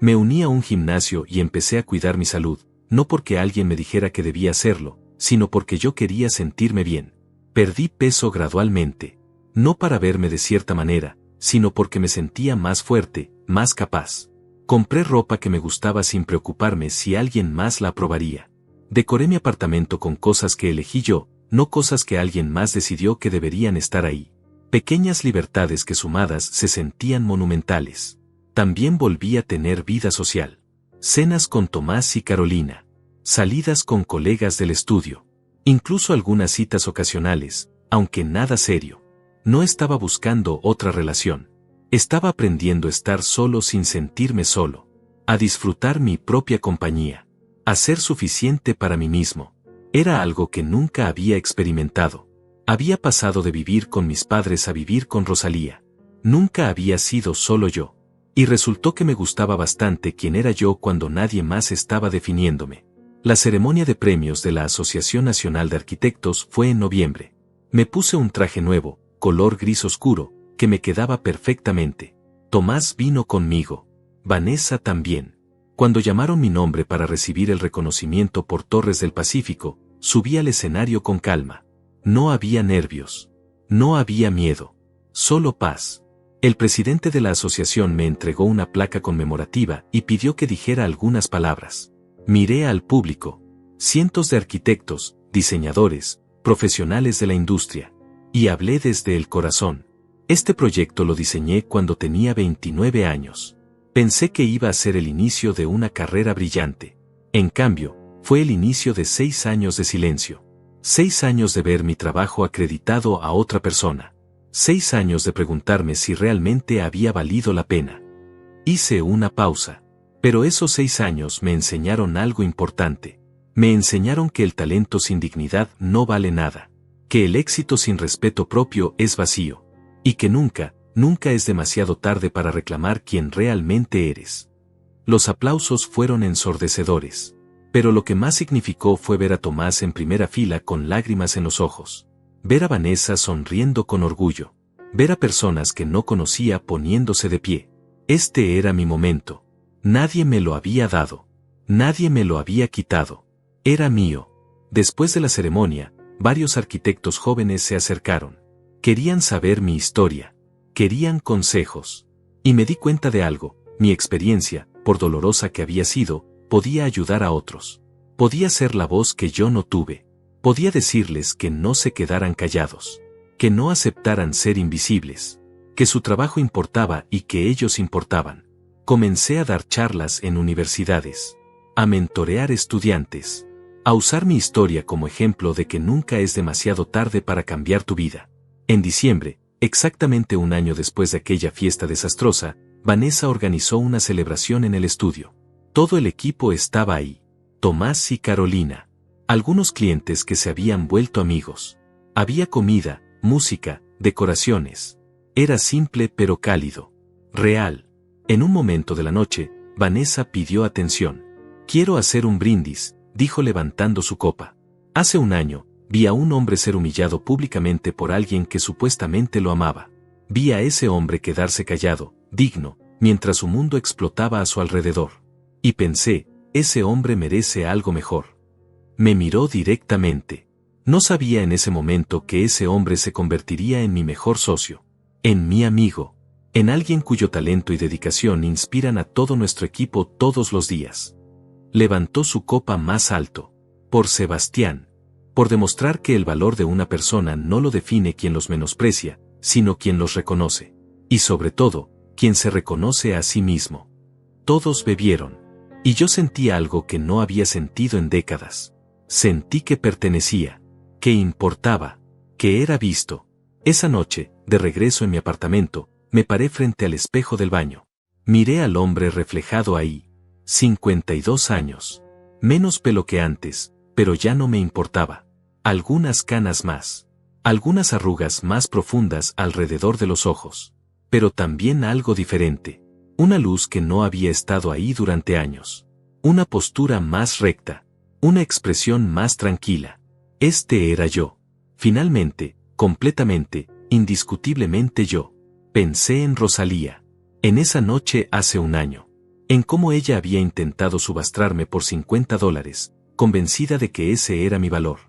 Me uní a un gimnasio y empecé a cuidar mi salud, no porque alguien me dijera que debía hacerlo, sino porque yo quería sentirme bien. Perdí peso gradualmente. No para verme de cierta manera, sino porque me sentía más fuerte, más capaz. Compré ropa que me gustaba sin preocuparme si alguien más la aprobaría. Decoré mi apartamento con cosas que elegí yo, no cosas que alguien más decidió que deberían estar ahí. Pequeñas libertades que sumadas se sentían monumentales. También volví a tener vida social. Cenas con Tomás y Carolina. Salidas con colegas del estudio. Incluso algunas citas ocasionales, aunque nada serio. No estaba buscando otra relación. Estaba aprendiendo a estar solo sin sentirme solo. A disfrutar mi propia compañía. A ser suficiente para mí mismo. Era algo que nunca había experimentado. Había pasado de vivir con mis padres a vivir con Rosalía. Nunca había sido solo yo. Y resultó que me gustaba bastante quién era yo cuando nadie más estaba definiéndome. La ceremonia de premios de la Asociación Nacional de Arquitectos fue en noviembre. Me puse un traje nuevo, color gris oscuro, que me quedaba perfectamente. Tomás vino conmigo. Vanessa también. Cuando llamaron mi nombre para recibir el reconocimiento por Torres del Pacífico, subí al escenario con calma. No había nervios. No había miedo. Solo paz. El presidente de la asociación me entregó una placa conmemorativa y pidió que dijera algunas palabras. Miré al público. Cientos de arquitectos, diseñadores, profesionales de la industria. Y hablé desde el corazón. Este proyecto lo diseñé cuando tenía 29 años. Pensé que iba a ser el inicio de una carrera brillante. En cambio, fue el inicio de 6 años de silencio. 6 años de ver mi trabajo acreditado a otra persona. 6 años de preguntarme si realmente había valido la pena. Hice una pausa. Pero esos 6 años me enseñaron algo importante. Me enseñaron que el talento sin dignidad no vale nada. Que el éxito sin respeto propio es vacío. Y que nunca, nunca es demasiado tarde para reclamar quién realmente eres. Los aplausos fueron ensordecedores. Pero lo que más significó fue ver a Tomás en primera fila con lágrimas en los ojos. Ver a Vanessa sonriendo con orgullo. Ver a personas que no conocía poniéndose de pie. Este era mi momento. Nadie me lo había dado. Nadie me lo había quitado. Era mío. Después de la ceremonia, varios arquitectos jóvenes se acercaron. Querían saber mi historia. Querían consejos. Y me di cuenta de algo. Mi experiencia, por dolorosa que había sido, podía ayudar a otros. Podía ser la voz que yo no tuve. Podía decirles que no se quedaran callados. Que no aceptaran ser invisibles. Que su trabajo importaba y que ellos importaban. Comencé a dar charlas en universidades. A mentorear estudiantes. A usar mi historia como ejemplo de que nunca es demasiado tarde para cambiar tu vida. En diciembre, Exactamente un año después de aquella fiesta desastrosa, Vanessa organizó una celebración en el estudio. Todo el equipo estaba ahí. Tomás y Carolina. Algunos clientes que se habían vuelto amigos. Había comida, música, decoraciones. Era simple pero cálido. Real. En un momento de la noche, Vanessa pidió atención. Quiero hacer un brindis, dijo levantando su copa. Hace un año, vi a un hombre ser humillado públicamente por alguien que supuestamente lo amaba. Vi a ese hombre quedarse callado, digno, mientras su mundo explotaba a su alrededor. Y pensé, ese hombre merece algo mejor. Me miró directamente. No sabía en ese momento que ese hombre se convertiría en mi mejor socio, en mi amigo, en alguien cuyo talento y dedicación inspiran a todo nuestro equipo todos los días. Levantó su copa más alto. Por Sebastián. Por demostrar que el valor de una persona no lo define quien los menosprecia, sino quien los reconoce. Y sobre todo, quien se reconoce a sí mismo. Todos bebieron. Y yo sentí algo que no había sentido en décadas. Sentí que pertenecía, que importaba, que era visto. Esa noche, de regreso en mi apartamento, me paré frente al espejo del baño. Miré al hombre reflejado ahí. 52 años. Menos pelo que antes, pero ya no me importaba. Algunas canas más. Algunas arrugas más profundas alrededor de los ojos. Pero también algo diferente. Una luz que no había estado ahí durante años. Una postura más recta. Una expresión más tranquila. Este era yo. Finalmente, completamente, indiscutiblemente yo. Pensé en Rosalía. En esa noche hace un año. En cómo ella había intentado subastrarme por $50, convencida de que ese era mi valor.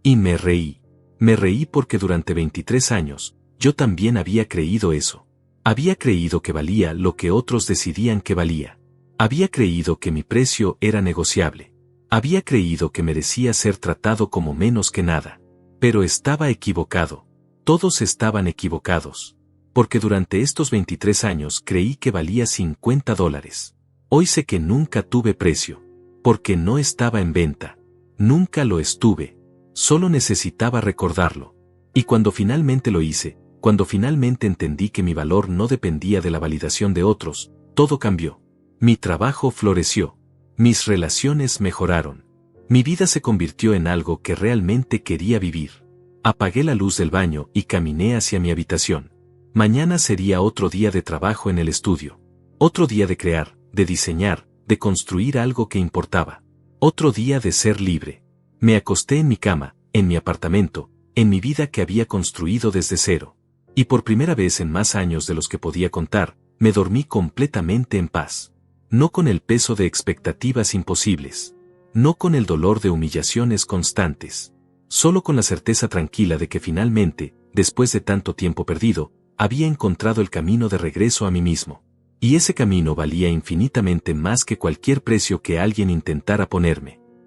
Y me reí. Me reí porque durante 23 años, yo también había creído eso. Había creído que valía lo que otros decidían que valía. Había creído que mi precio era negociable. Había creído que merecía ser tratado como menos que nada. Pero estaba equivocado. Todos estaban equivocados. Porque durante estos 23 años creí que valía $50. Hoy sé que nunca tuve precio. Porque no estaba en venta. Nunca lo estuve. Solo necesitaba recordarlo. Y cuando finalmente lo hice, cuando finalmente entendí que mi valor no dependía de la validación de otros, todo cambió. Mi trabajo floreció. Mis relaciones mejoraron. Mi vida se convirtió en algo que realmente quería vivir. Apagué la luz del baño y caminé hacia mi habitación. Mañana sería otro día de trabajo en el estudio. Otro día de crear, de diseñar, de construir algo que importaba. Otro día de ser libre. Me acosté en mi cama, en mi apartamento, en mi vida que había construido desde cero. Y por primera vez en más años de los que podía contar, me dormí completamente en paz. No con el peso de expectativas imposibles. No con el dolor de humillaciones constantes. Solo con la certeza tranquila de que finalmente, después de tanto tiempo perdido, había encontrado el camino de regreso a mí mismo. Y ese camino valía infinitamente más que cualquier precio que alguien intentara ponerme.